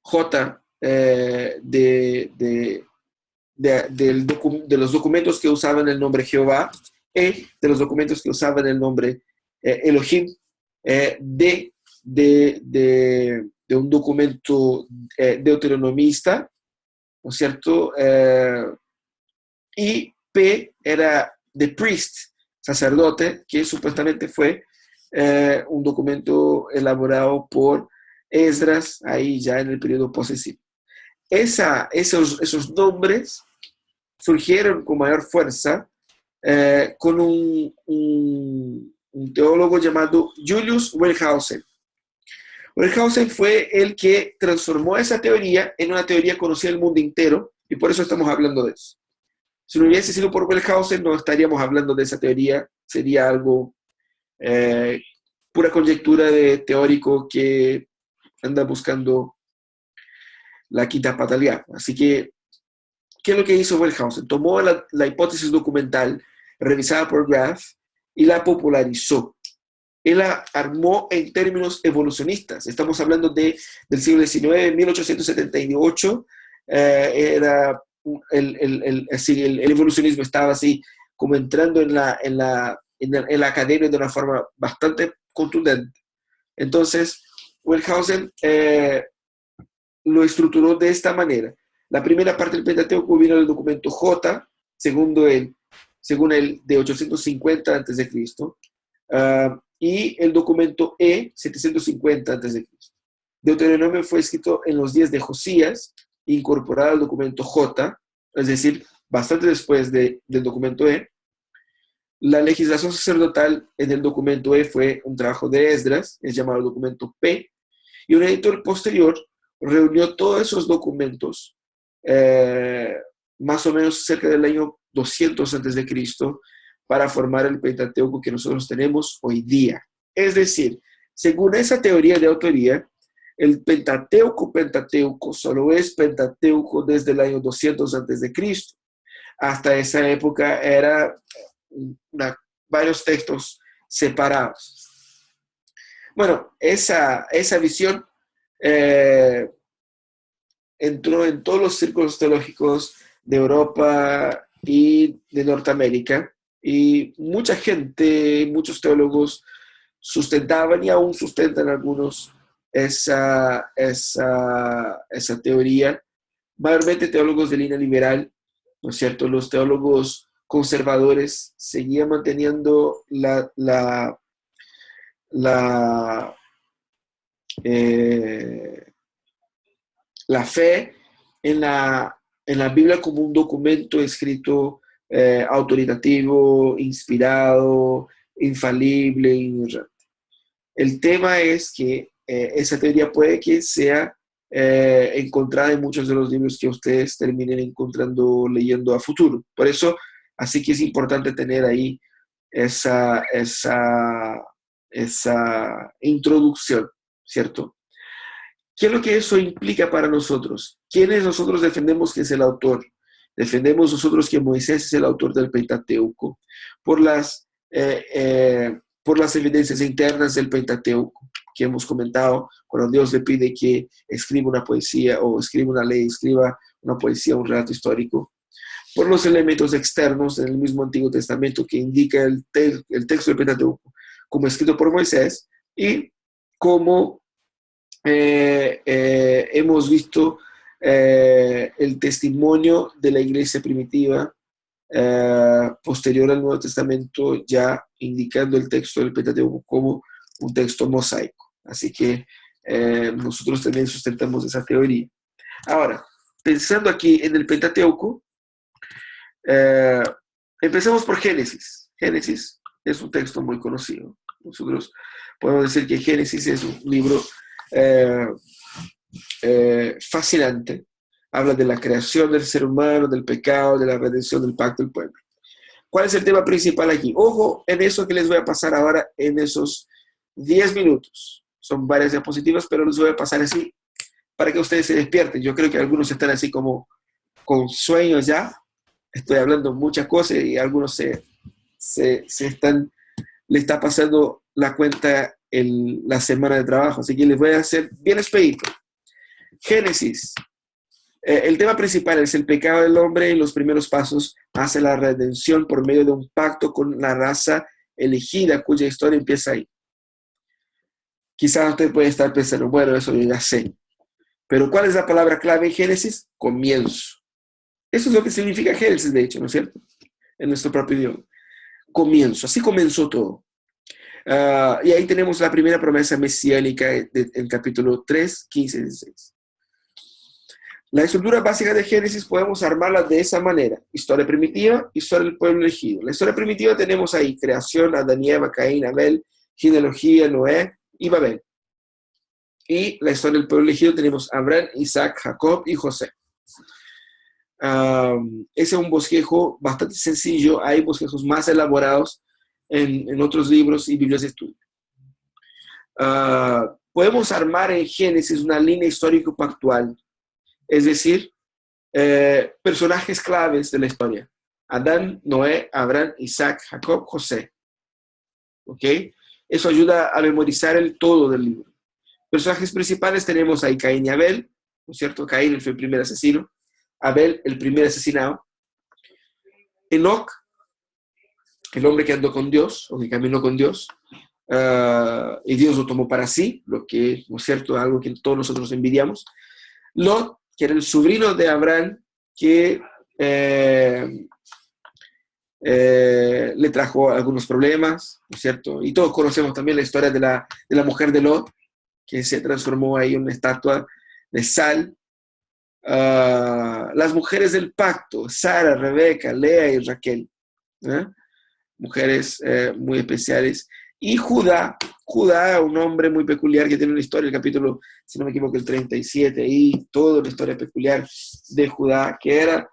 J de los documentos que usaban el nombre Jehová, E de los documentos que usaban el nombre Elohim, D de un documento deuteronomista, ¿no es cierto? Y P era de priest, sacerdote, que supuestamente fue un documento elaborado por Esdras, ahí ya en el periodo posesivo. Esos nombres surgieron con mayor fuerza con un teólogo llamado Julius Wellhausen. Wellhausen fue el que transformó esa teoría en una teoría conocida en el mundo entero, y por eso estamos hablando de eso. Si no hubiese sido por Wellhausen, no estaríamos hablando de esa teoría, sería algo, pura conjetura de teórico que anda buscando la quinta patalidad. Así que, ¿qué es lo que hizo Wellhausen? Tomó la hipótesis documental revisada por Graff y la popularizó. Él la armó en términos evolucionistas. Estamos hablando del siglo XIX, 1878. Era el evolucionismo estaba así como entrando en la academia de una forma bastante contundente. Entonces, Wellhausen lo estructuró de esta manera. La primera parte del Pentateuco vino del documento J, según él, de 850 a.C., y el documento E, 750 a.C. Deuteronomio fue escrito en los días de Josías, incorporado al documento J, es decir, bastante después del documento E. La legislación sacerdotal en el documento E fue un trabajo de Esdras, es llamado el documento P, y un editor posterior reunió todos esos documentos, más o menos cerca del año 200 a.C., para formar el Pentateuco que nosotros tenemos hoy día. Es decir, según esa teoría de autoría, el Pentateuco solo es Pentateuco desde el año 200 a.C. Hasta esa época era varios textos separados. Bueno, esa visión entró en todos los círculos teológicos de Europa y de Norteamérica, y mucha gente, muchos teólogos sustentaban y aún sustentan algunos esa teoría, mayormente teólogos de línea liberal, ¿no es cierto? Los teólogos conservadores seguían manteniendo la fe en la Biblia como un documento escrito autoritativo, inspirado, infalible, inerrante. El tema es que esa teoría puede que sea encontrada en muchos de los libros que ustedes terminen encontrando leyendo a futuro. Por eso, así que es importante tener ahí esa introducción, ¿cierto? ¿Qué es lo que eso implica para nosotros? ¿Quiénes nosotros defendemos que es el autor? Defendemos nosotros que Moisés es el autor del Pentateuco por las evidencias internas del Pentateuco que hemos comentado, cuando Dios le pide que escriba una poesía o escriba una ley, escriba una poesía, un relato histórico, por los elementos externos en el mismo Antiguo Testamento que indica el texto del Pentateuco como escrito por Moisés, y como hemos visto el testimonio de la iglesia primitiva posterior al Nuevo Testamento, ya indicando el texto del Pentateuco como un texto mosaico. Así que nosotros también sustentamos esa teoría. Ahora, pensando aquí en el Pentateuco, empecemos por Génesis. Génesis es un texto muy conocido. Nosotros podemos decir que Génesis es un libro fascinante. Habla de la creación del ser humano, del pecado, de la redención, del pacto del pueblo. ¿Cuál es el tema principal aquí? Ojo en eso que les voy a pasar ahora en esos 10 minutos. Son varias diapositivas, pero les voy a pasar así para que ustedes se despierten. Yo creo que algunos están así como con sueños ya. Estoy hablando muchas cosas y algunos le está pasando la cuenta la semana de trabajo. Así que les voy a hacer bien expedito. Génesis. El tema principal es el pecado del hombre y los primeros pasos hacia la redención por medio de un pacto con la raza elegida, cuya historia empieza ahí. Quizás usted puede estar pensando, bueno, eso yo ya sé. Pero ¿cuál es la palabra clave en Génesis? Comienzo. Eso es lo que significa Génesis, de hecho, ¿no es cierto? En nuestro propio idioma. Comienzo. Así comenzó todo. Y ahí tenemos la primera promesa mesiánica en capítulo 3, 15 y 16. La estructura básica de Génesis podemos armarla de esa manera. Historia primitiva, historia del pueblo elegido. La historia primitiva tenemos ahí creación, Adán y Eva, Caín, Abel, genealogía, Noé y Babel. y la historia del pueblo elegido tenemos Abraham, Isaac, Jacob y José. Ese es un bosquejo bastante sencillo. Hay bosquejos más elaborados en otros libros y biblias de estudio. Podemos armar en Génesis una línea histórico-pactual, es decir, personajes claves de la historia: Adán, Noé, Abraham, Isaac, Jacob, José. ¿Ok? Eso ayuda a memorizar el todo del libro. Personajes principales tenemos ahí Caín y Abel, ¿no es cierto? Caín fue el primer asesino, Abel el primer asesinado. Enoc, el hombre que andó con Dios, o que caminó con Dios, y Dios lo tomó para sí, lo que, ¿no es cierto?, algo que todos nosotros envidiamos. Lot, que era el sobrino de Abraham, que le trajo algunos problemas, ¿no es cierto? Y todos conocemos también la historia de la mujer de Lot, que se transformó ahí en una estatua de sal. Las mujeres del pacto: Sara, Rebeca, Lea y Raquel, ¿eh? Mujeres muy especiales. Y Judá, un hombre muy peculiar que tiene una historia, el capítulo, si no me equivoco, el 37, y toda una historia peculiar de Judá, que era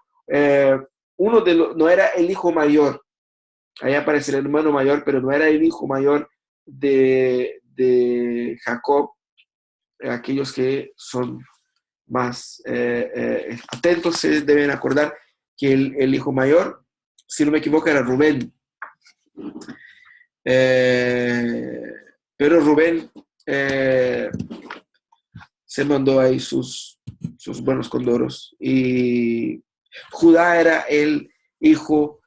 no era el hijo mayor. Ahí aparece el hermano mayor, pero no era el hijo mayor de Jacob. Aquellos que son más atentos se deben acordar que el hijo mayor, si no me equivoco, era Rubén. Pero Rubén se mandó ahí sus buenos condoros, y Judá era el hijo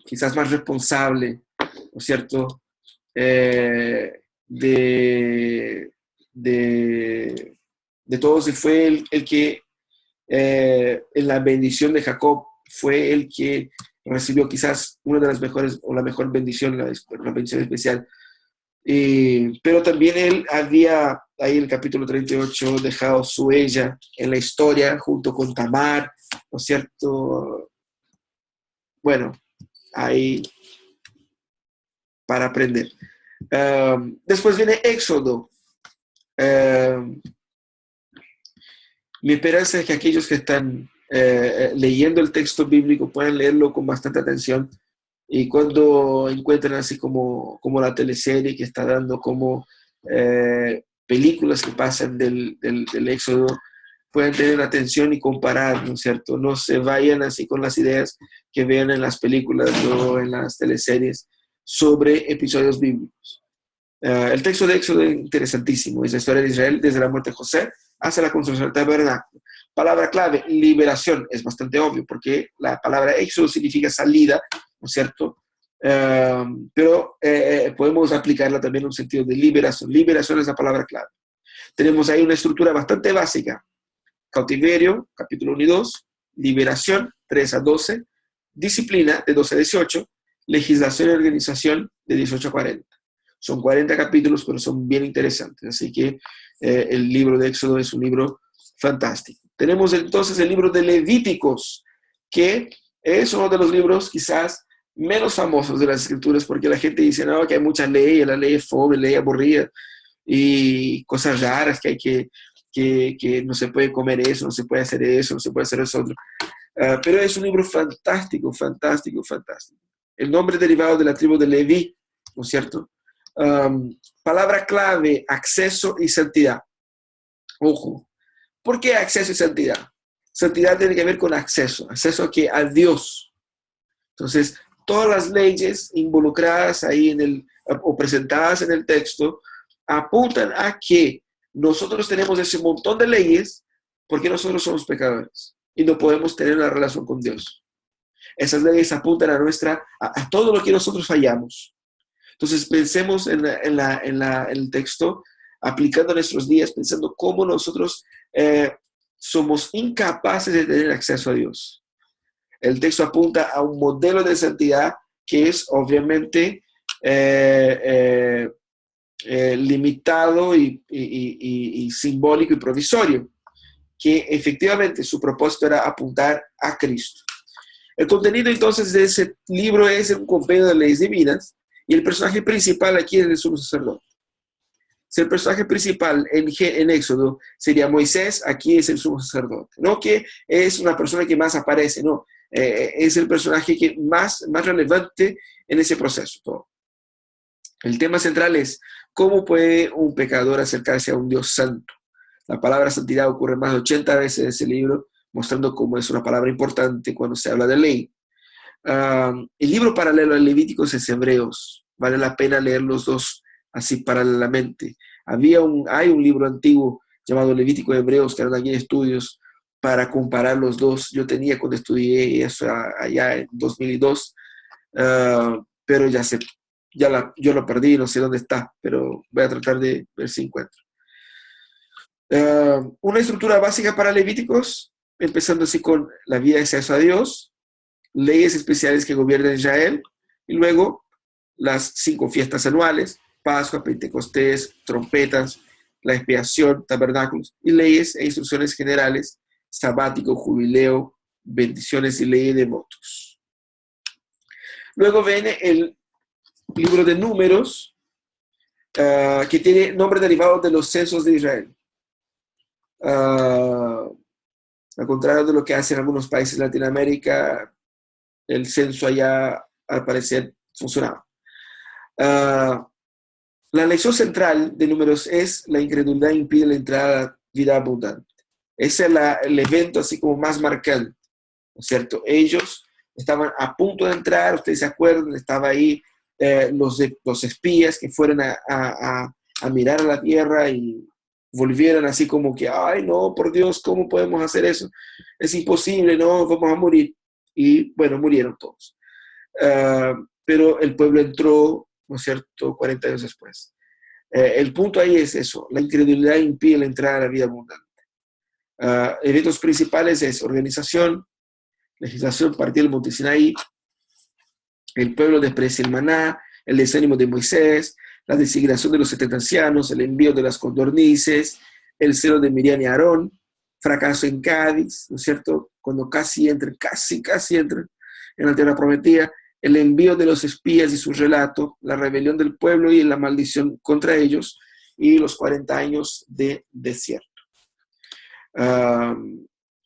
quizás más responsable, ¿no es cierto?, de todos, y fue el que en la bendición de Jacob fue el que recibió quizás una de las mejores, o la mejor bendición, la bendición especial. Pero también él había, ahí en el capítulo 38, dejado su huella en la historia junto con Tamar, ¿no es cierto? Bueno, ahí para aprender. Después viene Éxodo. Mi esperanza es que aquellos que están leyendo el texto bíblico puedan leerlo con bastante atención, y cuando encuentren así como la teleserie que está dando, como películas que pasan del Éxodo, puedan tener atención y comparar, ¿no es cierto? No se vayan así con las ideas que vean en las películas o en las teleseries sobre episodios bíblicos. El texto de Éxodo es interesantísimo. Es la historia de Israel desde la muerte de José hasta la construcción del tabernáculo. Palabra clave: liberación. Es bastante obvio, porque la palabra Éxodo significa salida, ¿no es cierto? Pero podemos aplicarla también en un sentido de liberación. Liberación es la palabra clave. Tenemos ahí una estructura bastante básica: cautiverio, capítulo 1 y 2, liberación, 3 a 12, disciplina, de 12 a 18, legislación y organización, de 18 a 40. Son 40 capítulos, pero son bien interesantes. Así que el libro de Éxodo es un libro fantástico. Tenemos entonces el libro de Levíticos, que es uno de los libros quizás menos famosos de las Escrituras, porque la gente dice, no, que hay muchas leyes, la ley es fome, ley aburrida, y cosas raras, que no se puede comer eso, no se puede hacer eso, no se puede hacer eso otro. Pero es un libro fantástico, fantástico, fantástico. El nombre derivado de la tribu de Leví, ¿no es cierto? Palabra clave: acceso y santidad. Ojo, ¿por qué acceso y santidad? Santidad tiene que ver con acceso a Dios. Entonces, todas las leyes involucradas ahí o presentadas en el texto apuntan a que nosotros tenemos ese montón de leyes porque nosotros somos pecadores y no podemos tener una relación con Dios. Esas leyes apuntan a todo lo que nosotros fallamos. Entonces pensemos en el texto, aplicando nuestros días, pensando cómo nosotros somos incapaces de tener acceso a Dios. El texto apunta a un modelo de santidad que es obviamente limitado y simbólico y provisorio, que efectivamente su propósito era apuntar a Cristo. El contenido entonces de ese libro es un compendio de leyes divinas, y el personaje principal aquí es el sumo sacerdote. Si el personaje principal en Éxodo sería Moisés, aquí es el sumo sacerdote. No que es una persona que más aparece, no. Es el personaje que más relevante en ese proceso. Todo. El tema central es cómo puede un pecador acercarse a un Dios santo. La palabra santidad ocurre más de 80 veces en ese libro, mostrando cómo es una palabra importante cuando se habla de ley. El libro paralelo al Levíticos es Hebreos. Vale la pena leer los dos así paralelamente. Hay un libro antiguo llamado Levítico y Hebreos, que eran aquí estudios para comparar los dos. Yo tenía cuando estudié eso allá en 2002, pero yo lo perdí, no sé dónde está, pero voy a tratar de ver si encuentro. Una estructura básica para Levíticos, empezando así con la vida de acceso a Dios, leyes especiales que gobiernan Israel, y luego las 5 fiestas anuales, Pascua, Pentecostés, trompetas, la expiación, tabernáculos, y leyes e instrucciones generales, sabático, jubileo, bendiciones y ley de votos. Luego viene el libro de Números, que tiene nombre derivado de los censos de Israel. Al contrario de lo que hacen algunos países de Latinoamérica, el censo allá al parecer funcionaba. La lección central de Números es: la incredulidad impide la entrada a la vida abundante. Ese es el evento así como más marcante, ¿no es cierto? Ellos estaban a punto de entrar, ustedes se acuerdan, estaba ahí los espías que fueron a mirar a la tierra y volvieron así como que, ay no, por Dios, ¿cómo podemos hacer eso? Es imposible, no, vamos a morir. Y bueno, murieron todos. Pero el pueblo entró, ¿no es cierto?, 40 años después. El punto ahí es eso: la incredulidad impide la entrada a la vida abundante. Eventos principales es organización, legislación, partir del monte Sinaí, el pueblo desprecia el maná, el desánimo de Moisés, la designación de los 70 ancianos, el envío de las codornices, el celo de Miriam y Aarón, fracaso en Cádiz, ¿no es cierto?, cuando casi entran en la tierra prometida, el envío de los espías y su relato, la rebelión del pueblo y la maldición contra ellos, y los 40 años de desierto.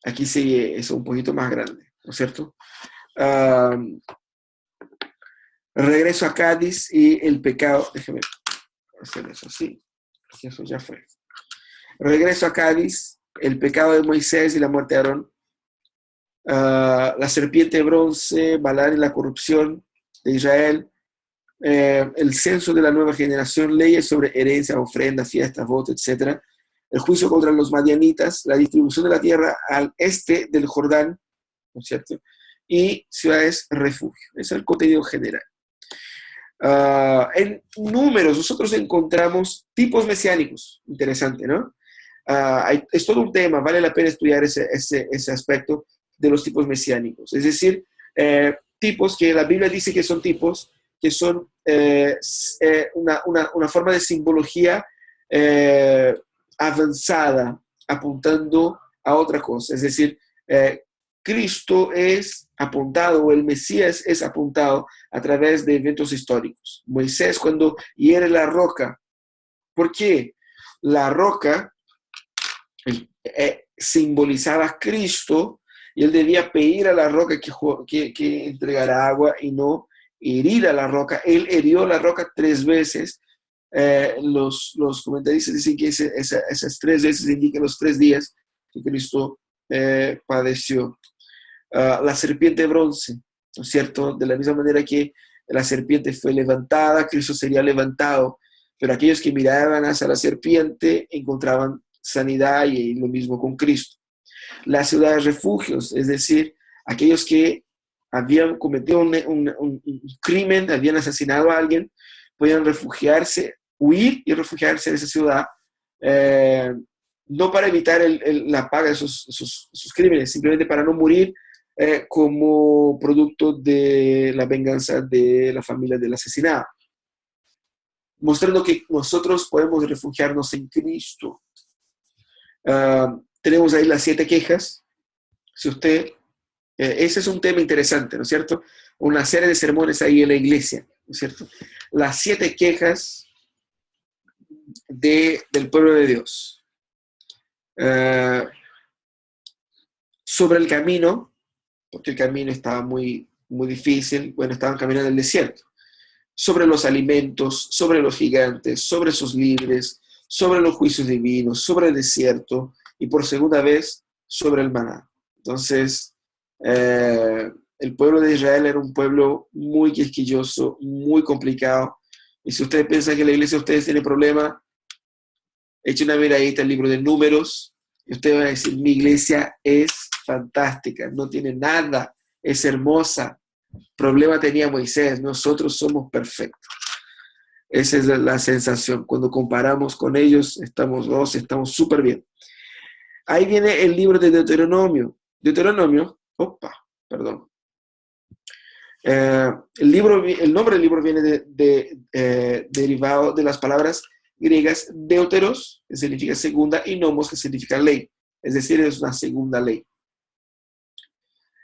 Aquí sigue eso un poquito más grande, ¿no es cierto? Regreso a Cádiz y el pecado. Déjeme hacer eso así, porque eso ya fue. Regreso a Cádiz, el pecado de Moisés y la muerte de Aarón. La serpiente de bronce, Balaam y la corrupción de Israel. El censo de la nueva generación, leyes sobre herencia, ofrenda, fiestas, votos, etc. El juicio contra los madianitas, la distribución de la tierra al este del Jordán, ¿no es cierto? Y ciudades refugio. Ese es el contenido general. En Números nosotros encontramos tipos mesiánicos. Interesante, ¿no? Es todo un tema, vale la pena estudiar ese aspecto de los tipos mesiánicos. Es decir, tipos que la Biblia dice que son tipos, que son una forma de simbología avanzada, apuntando a otra cosa. Es decir, Cristo es apuntado, o el Mesías es apuntado a través de eventos históricos. Moisés, cuando hiere la roca, ¿por qué? La roca simbolizaba a Cristo, y él debía pedir a la roca que entregara agua y no herir a la roca. Él hirió la roca 3 veces. Los comentaristas dicen que esas 3 veces indican los 3 días que Cristo padeció. La serpiente de bronce, ¿no es cierto? De la misma manera que la serpiente fue levantada, Cristo sería levantado, pero aquellos que miraban hacia la serpiente encontraban sanidad, y lo mismo con Cristo. Las ciudades refugios, es decir, aquellos que habían cometido un crimen, habían asesinado a alguien, podían refugiarse, huir y refugiarse en esa ciudad, no para evitar la paga de sus crímenes, simplemente para no morir como producto de la venganza de la familia del asesinado, mostrando que nosotros podemos refugiarnos en Cristo. Tenemos ahí las 7 quejas. Si usted, ese es un tema interesante, ¿no es cierto? Una serie de sermones ahí en la iglesia, ¿no es cierto? Las 7 quejas del pueblo de Dios. Sobre el camino, porque el camino estaba muy, muy difícil, bueno, estaban caminando en el desierto. Sobre los alimentos, sobre los gigantes, sobre sus líderes, sobre los juicios divinos, sobre el desierto y por segunda vez sobre el maná. Entonces, el pueblo de Israel era un pueblo muy quisquilloso, muy complicado. Y si ustedes piensan que la iglesia de ustedes tiene problemas, echen una miradita al libro de Números y ustedes van a decir, mi iglesia es fantástica, no tiene nada, es hermosa. Problema tenía Moisés, nosotros somos perfectos. Esa es la sensación. Cuando comparamos con ellos, estamos súper bien. Ahí viene el libro de Deuteronomio. El nombre del libro viene derivado de las palabras griegas deuteros, que significa segunda, y nomos, que significa ley. Es decir, es una segunda ley.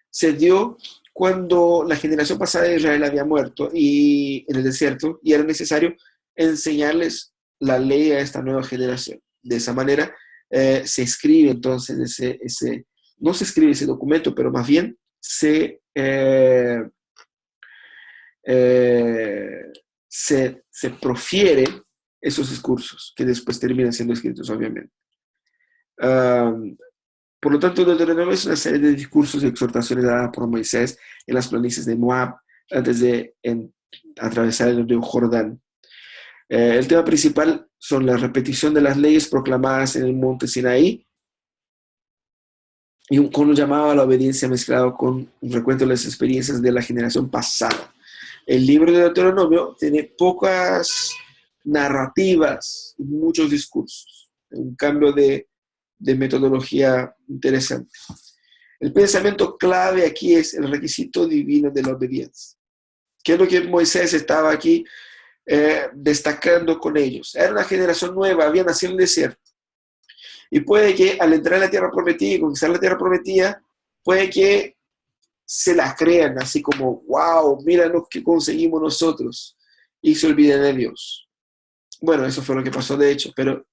Se dio cuando la generación pasada de Israel había muerto y en el desierto, y era necesario enseñarles la ley a esta nueva generación. De esa manera se escribe entonces no se escribe ese documento, pero más bien se profiere esos discursos que después terminan siendo escritos, obviamente. Por lo tanto, Deuteronomio es una serie de discursos y exhortaciones dadas por Moisés en las planicies de Moab antes de atravesar el río Jordán. El tema principal son la repetición de las leyes proclamadas en el monte Sinaí y con un llamado a la obediencia mezclado con un recuento de las experiencias de la generación pasada. El libro de Deuteronomio tiene pocas narrativas y muchos discursos. Un cambio de metodología interesante. El pensamiento clave aquí es el requisito divino de la obediencia. ¿Qué es lo que Moisés estaba aquí destacando con ellos? Era una generación nueva, había nacido en el desierto. Y puede que al entrar en la tierra prometida y conquistar la tierra prometida, puede que se la crean así como, wow, mira lo que conseguimos nosotros. Y se olviden de Dios. Bueno, eso fue lo que pasó de hecho, pero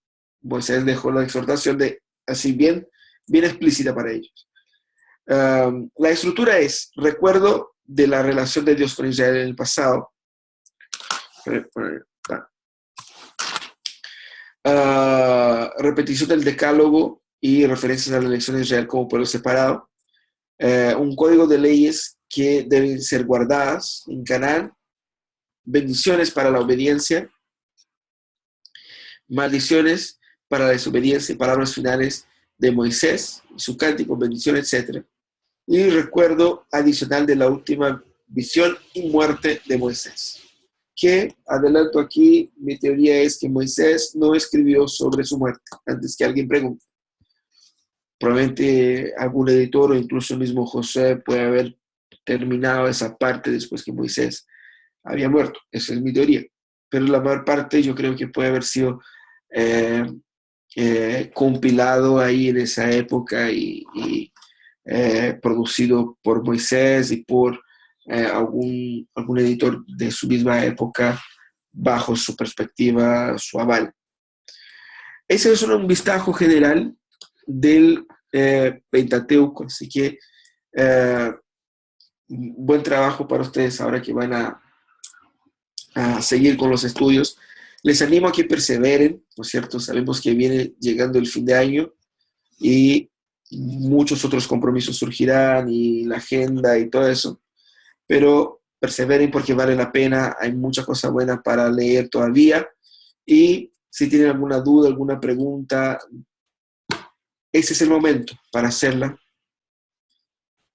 Moisés dejó la exhortación así bien explícita para ellos. La estructura es recuerdo de la relación de Dios con Israel en el pasado. Repetición del decálogo y referencias a la elección de Israel como pueblo separado. Un código de leyes que deben ser guardadas en Canaán. Bendiciones para la obediencia. Maldiciones para la desobediencia y palabras finales de Moisés, su cántico, bendición, etc. Y recuerdo adicional de la última visión y muerte de Moisés. Que, adelanto aquí, mi teoría es que Moisés no escribió sobre su muerte, antes que alguien pregunte. Probablemente algún editor o incluso el mismo José puede haber terminado esa parte después que Moisés había muerto. Esa es mi teoría. Pero la mayor parte yo creo que puede haber sido compilado ahí en esa época y producido por Moisés y por algún editor de su misma época bajo su perspectiva, su aval. Ese es un vistazo general del Pentateuco, así que buen trabajo para ustedes ahora que van a seguir con los estudios. Les animo a que perseveren, ¿no es cierto? Sabemos que viene llegando el fin de año y muchos otros compromisos surgirán y la agenda y todo eso, pero perseveren porque vale la pena, hay mucha cosa buena para leer todavía y si tienen alguna duda, alguna pregunta, ese es el momento para hacerla.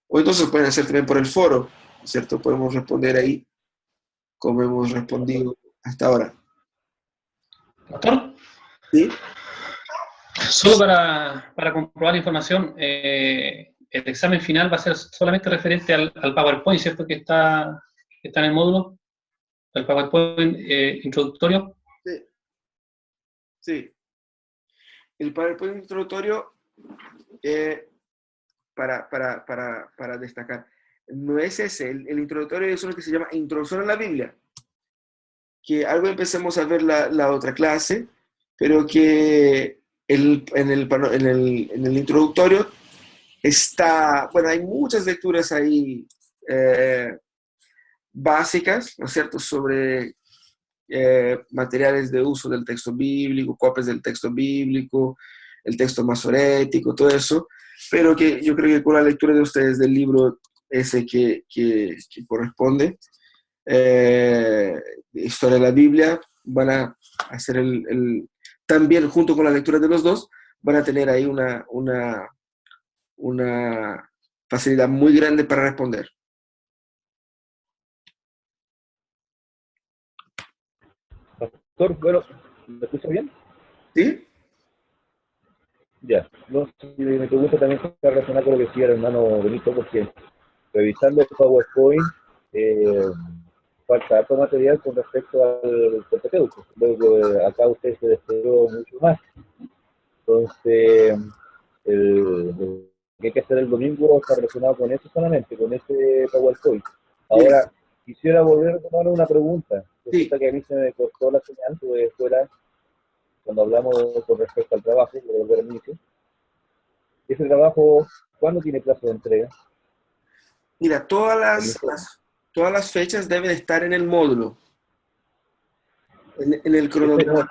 O entonces pueden hacer también por el foro, ¿no es cierto? Podemos responder ahí como hemos respondido hasta ahora. Doctor, ¿Sí? solo para comprobar la información, el examen final va a ser solamente referente al PowerPoint, ¿cierto? Que está en el módulo, el PowerPoint introductorio. Sí. Sí. El PowerPoint introductorio, para destacar, no es ese. El introductorio es uno que se llama Introducción a la Biblia. Que algo empecemos a ver la otra clase pero que en el introductorio está, bueno, hay muchas lecturas ahí básicas, ¿no es cierto?, sobre materiales de uso del texto bíblico, copias del texto bíblico, el texto masorético, todo eso, pero que yo creo que con la lectura de ustedes del libro ese que corresponde, Historia de la Biblia, van a hacer también junto con la lectura de los dos, van a tener ahí una facilidad muy grande para responder. Pastor, bueno, ¿me escucha bien? ¿Sí? Ya. No, si mi pregunta también está relacionada con lo que decía el hermano Benito, porque revisando el PowerPoint, falta harto material con respecto al Pentateuco. Luego, acá usted se desplegó mucho más. Entonces, lo que hay que hacer el domingo está relacionado con eso solamente, con ese PowerPoint. Ahora, quisiera volver a tomar una pregunta. Resulta que a mí se me cortó la señal, pues fuera, cuando hablamos con respecto al trabajo, de volver al inicio. Ese trabajo, ¿cuándo tiene plazo de entrega? Mira, todas las fechas deben estar en el módulo, en el cronograma.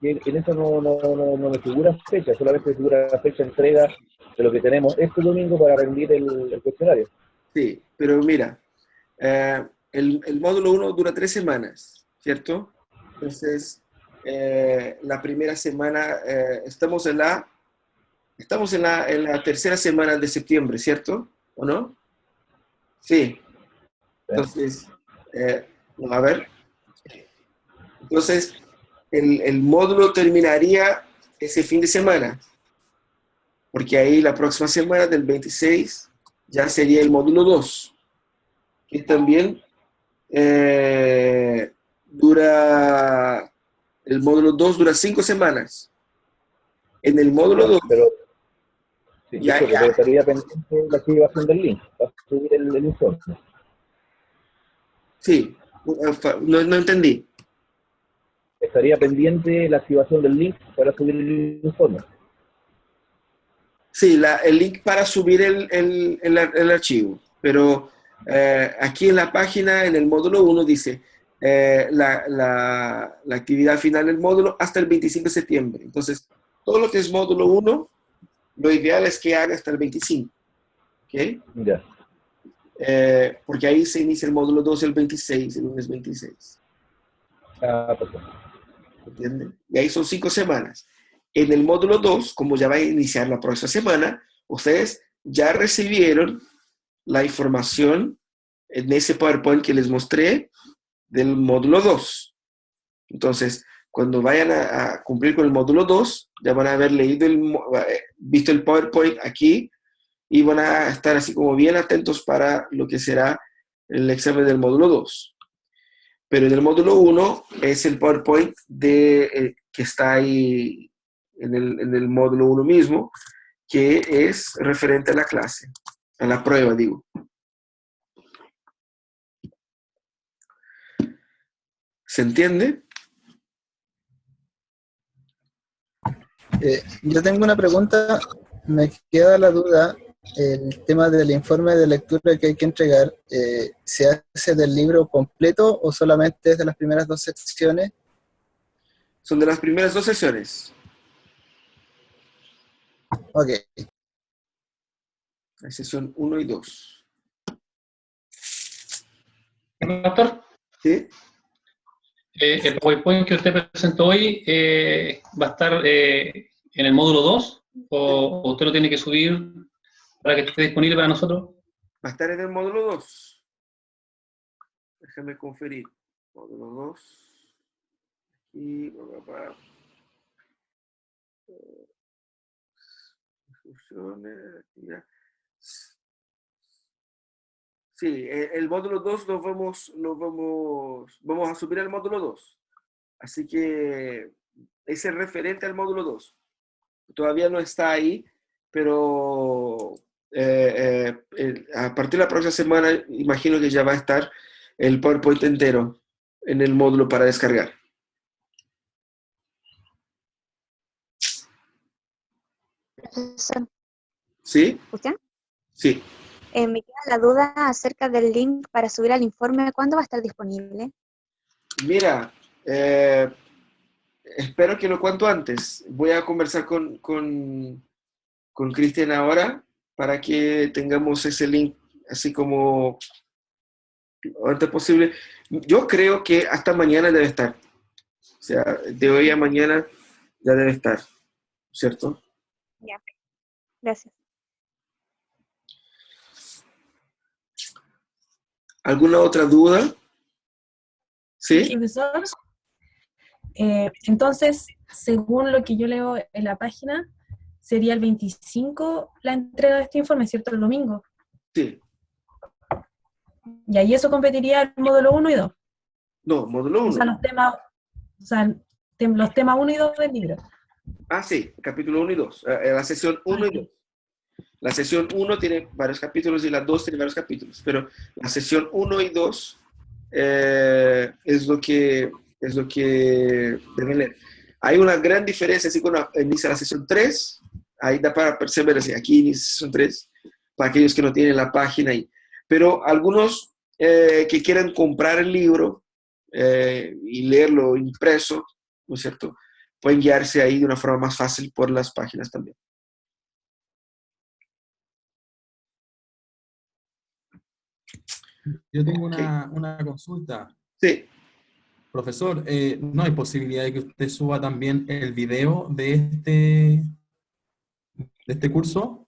En eso no me figura fecha, solamente figura fecha de entrega de lo que tenemos este domingo para rendir el cuestionario. Sí, pero mira, el módulo 1 dura 3 semanas, ¿cierto? Entonces, la primera semana, estamos en la tercera semana de septiembre, ¿cierto? ¿O no? Sí. Entonces, a ver. Entonces, el módulo terminaría ese fin de semana, porque ahí la próxima semana, del 26, ya sería el módulo 2, que también el módulo 2 dura 5 semanas. En el módulo 2... Sí, pero estaría pendiente la activación del link para subir el informe. Sí, no entendí. Estaría pendiente la activación del link para subir el informe. Sí, el link para subir el archivo, pero aquí en la página, en el módulo 1, dice la actividad final del módulo hasta el 25 de septiembre. Entonces, todo lo que es módulo 1, lo ideal es que haga hasta el 25. ¿Ok? Ya. Porque ahí se inicia el módulo 2 el 26, el lunes 26. Perfecto. ¿Entienden? Y ahí son 5 semanas. En el módulo 2, como ya va a iniciar la próxima semana, ustedes ya recibieron la información en ese PowerPoint que les mostré del módulo 2. Entonces, cuando vayan a cumplir con el módulo 2, ya van a haber visto el PowerPoint aquí y van a estar así como bien atentos para lo que será el examen del módulo 2. Pero en el módulo 1 es el PowerPoint que está ahí en el módulo 1 mismo, que es referente a la clase, a la prueba, digo. ¿Se entiende? Yo tengo una pregunta, me queda la duda, el tema del informe de lectura que hay que entregar, ¿se hace del libro completo o solamente es de las primeras 2 secciones? Son de las primeras 2 sesiones. Ok. La sesión 1 y 2. Doctor, ¿Sí? el PowerPoint que usted presentó hoy va a estar en el módulo 2 o usted lo tiene que subir para que esté disponible para nosotros. Va a estar en el módulo 2. Déjame conferir. Módulo 2. Y sí, el módulo 2 vamos a subir al módulo 2. Así que ese es referente al módulo 2. Todavía no está ahí, pero a partir de la próxima semana imagino que ya va a estar el PowerPoint entero en el módulo para descargar. profesor. ¿Sí? ¿Escuchan? Sí. Me queda la duda acerca del link para subir al informe. ¿Cuándo va a estar disponible? Mira, espero que lo cuanto antes. Voy a conversar con Cristian ahora para que tengamos ese link así como lo antes posible. Yo creo que hasta mañana debe estar. O sea, de hoy a mañana ya debe estar, ¿cierto? Ya, gracias. ¿Alguna otra duda? ¿Sí? Profesor, entonces, según lo que yo leo en la página, sería el 25 la entrega de este informe, ¿cierto? El domingo. Sí. Y ahí eso competiría el módulo 1 y 2. No, módulo O sea, 1. los temas 1 y 2 del libro. Ah, sí, capítulo 1 y 2. La sesión 1 y 2. La sesión 1 tiene varios capítulos y la 2 tiene varios capítulos, pero la sesión 1 y 2 es lo que deben leer. Hay una gran diferencia, así cuando inicia la sesión 3, ahí da para percibir, así, aquí inicia la sesión 3, para aquellos que no tienen la página ahí. Pero algunos que quieran comprar el libro y leerlo impreso, ¿no es cierto?, pueden guiarse ahí de una forma más fácil por las páginas también. Yo tengo Ok. una consulta. Sí. Profesor, ¿no hay posibilidad de que usted suba también el video de este curso,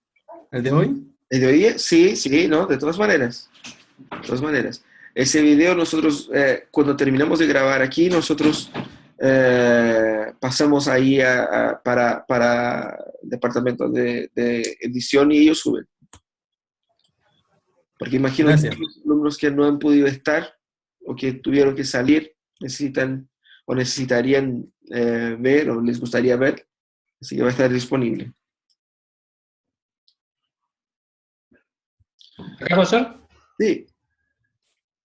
el de hoy? ¿El de hoy? Sí, sí, ¿no? De todas maneras. De todas maneras. Ese video nosotros, cuando terminamos de grabar aquí, nosotros pasamos ahí para el departamento de edición y ellos suben. Porque imagino que Gracias. los alumnos que no han podido estar o que tuvieron que salir necesitan o necesitarían ver o les gustaría ver, así que va a estar disponible. ¿Acá, profesor? Sí,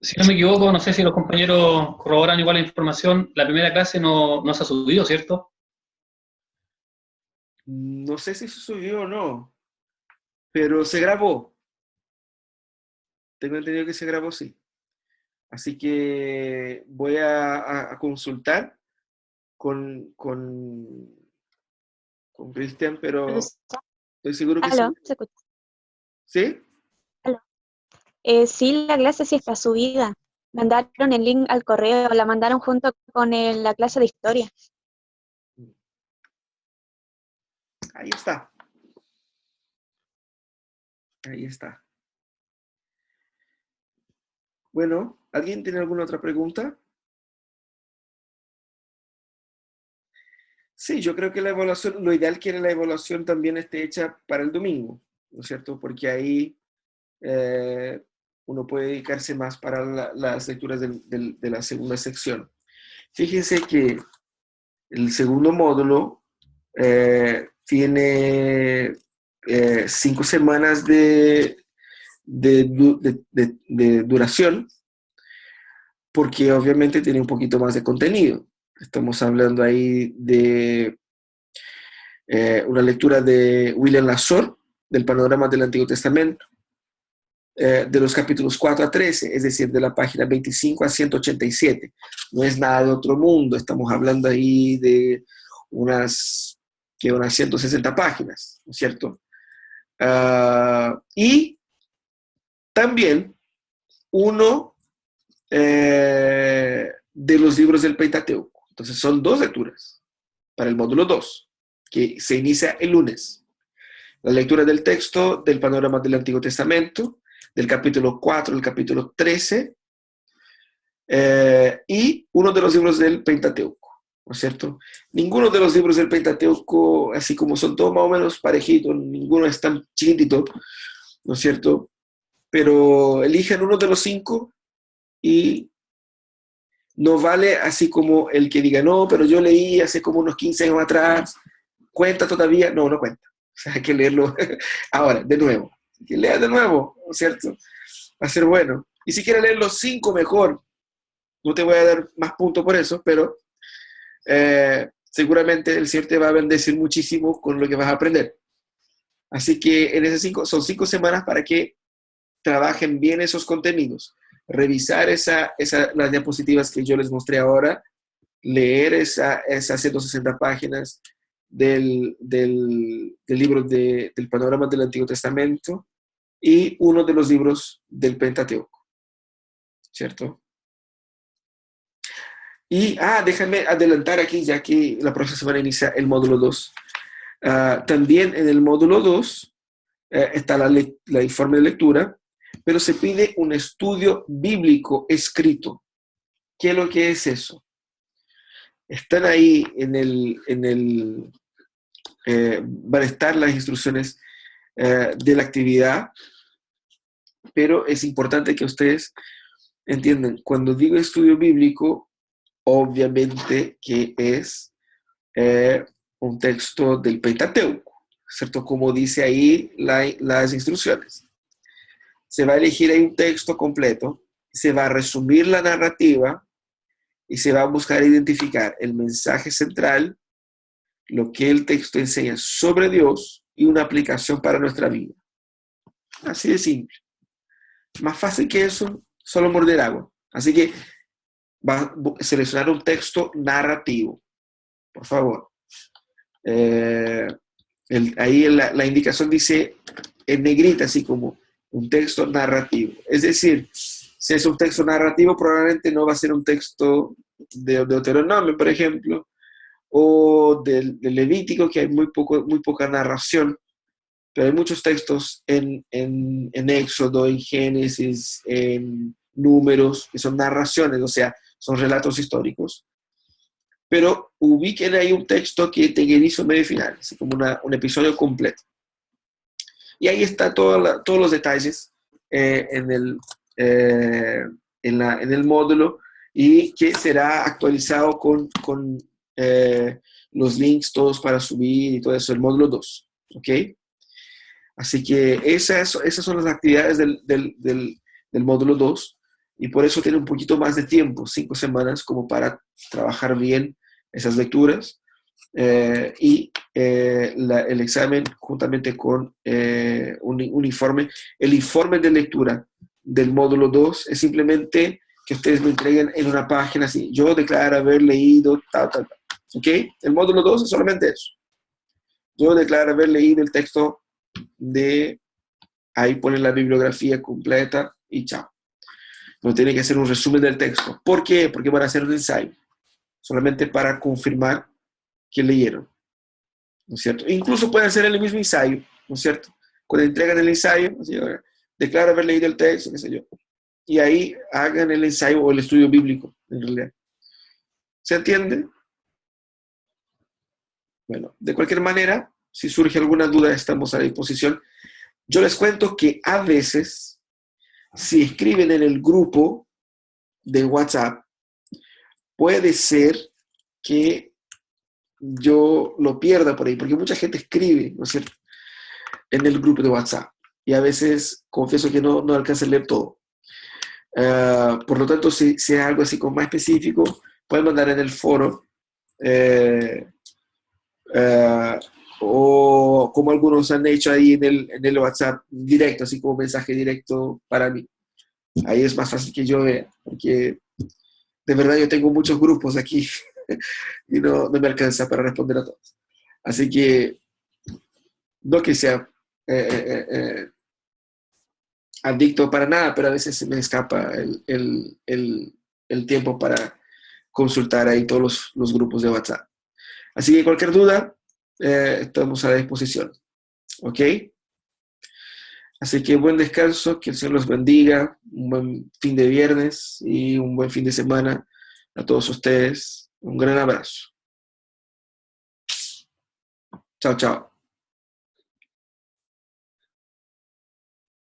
Si no me equivoco, no sé si los compañeros corroboran igual la información, la primera clase no se ha subido, ¿cierto? no sé si se subió o no, pero se grabó. Tengo entendido que se grabó, sí. Así que voy a consultar con Cristian, pero Profesor, estoy seguro que sí. ¿aló? ¿Se escucha? ¿Sí? ¿Aló? Sí, la clase sí está subida. Mandaron el link al correo, la mandaron junto con la clase de historia. Ahí está. Ahí está. Bueno, ¿alguien tiene alguna otra pregunta? Sí, yo creo que la evaluación, lo ideal que la evaluación también esté hecha para el domingo, ¿no es cierto? Porque ahí uno puede dedicarse más para las lecturas de la segunda sección. Fíjense que el segundo módulo tiene 5 semanas de duración, porque obviamente tiene un poquito más de contenido. Estamos hablando ahí de una lectura de William Lazor, del Panorama del Antiguo Testamento, de los capítulos 4 a 13, es decir, de la página 25 a 187. No es nada de otro mundo, estamos hablando ahí de unas 160 páginas, ¿no es cierto? Y también uno de los libros del Pentateuco. Entonces son 2 lecturas para el módulo 2, que se inicia el lunes. La lectura del texto del Panorama del Antiguo Testamento, del capítulo 4 al capítulo 13, y uno de los libros del Pentateuco, ¿no es cierto? Ninguno de los libros del Pentateuco, así como son todos más o menos parejitos, ninguno es tan chiquitito, ¿no es cierto? Pero eligen uno de los 5 y no vale así como el que diga, no, pero yo leí hace como unos 15 años atrás, ¿cuenta todavía? No, no cuenta. O sea, hay que leerlo ahora, de nuevo. Que lea de nuevo, ¿no es cierto? Va a ser bueno. Y si quieres leer los 5 mejor, no te voy a dar más puntos por eso, pero seguramente el Señor te va a bendecir muchísimo con lo que vas a aprender. Así que en esas son 5 semanas para que trabajen bien esos contenidos. Revisar las diapositivas que yo les mostré ahora, leer esas 160 páginas del libro del Panorama del Antiguo Testamento y uno de los libros del Pentateuco, ¿cierto? Y, déjame adelantar aquí, ya que la próxima semana inicia el módulo 2. También en el módulo 2 está la informe de lectura, pero se pide un estudio bíblico escrito. ¿Qué es lo que es eso? Están ahí van a estar las instrucciones de la actividad, pero es importante que ustedes entiendan, cuando digo estudio bíblico, obviamente que es un texto del Pentateuco, ¿cierto? Como dice ahí las instrucciones. Se va a elegir ahí un texto completo, se va a resumir la narrativa y se va a buscar identificar el mensaje central, lo que el texto enseña sobre Dios y una aplicación para nuestra vida. Así de simple. Más fácil que eso, solo morder agua. Así que va a seleccionar un texto narrativo, por favor. Ahí la indicación dice en negrita, así como un texto narrativo. Es decir, si es un texto narrativo, probablemente no va a ser un texto de Deuteronomio, por ejemplo, o del Levítico, que hay muy poca narración, pero hay muchos textos en Éxodo, en Génesis, en Números, que son narraciones, o sea, son relatos históricos. Pero ubiquen ahí un texto que tenga inicio, medio y final, así como un episodio completo. Y ahí está todos los detalles en el módulo, y que será actualizado con los links todos para subir y todo eso, el módulo 2. ¿Ok? Así que esas son las actividades del módulo 2, y por eso tiene un poquito más de tiempo, 5 semanas, como para trabajar bien esas lecturas, y el examen juntamente con un informe. El informe de lectura del módulo 2 es simplemente que ustedes me entreguen en una página así: yo declaro haber leído tal. ¿Ok? El módulo 2 es solamente eso. Yo declaro haber leído el texto ahí ponen la bibliografía completa y chao. No tienen que hacer un resumen del texto. ¿Por qué? Porque van a hacer un ensayo, solamente para confirmar que leyeron, ¿no es cierto? Incluso pueden hacer el mismo ensayo, ¿no es cierto? Cuando entregan el ensayo, así, declaro haber leído el texto, qué sé yo, y ahí hagan el ensayo o el estudio bíblico, en realidad. ¿Se entiende? Bueno, de cualquier manera, si surge alguna duda, estamos a disposición. Yo les cuento que a veces, si escriben en el grupo de WhatsApp, puede ser que yo lo pierda por ahí, porque mucha gente escribe, ¿no es cierto?, en el grupo de WhatsApp, y a veces confieso que no alcanzo a leer todo. Por lo tanto, si es algo así como más específico, pueden mandar en el foro, o como algunos han hecho ahí en el WhatsApp directo, así como mensaje directo para mí. Ahí es más fácil que yo vea, porque de verdad yo tengo muchos grupos aquí y no me alcanza para responder a todos. Así que no que sea adicto para nada, pero a veces se me escapa el tiempo para consultar ahí todos los grupos de WhatsApp. Así que cualquier duda, estamos a disposición. ¿Ok? Así que buen descanso, que el Señor los bendiga, un buen fin de viernes y un buen fin de semana a todos ustedes. Un gran abrazo. Chao, chao.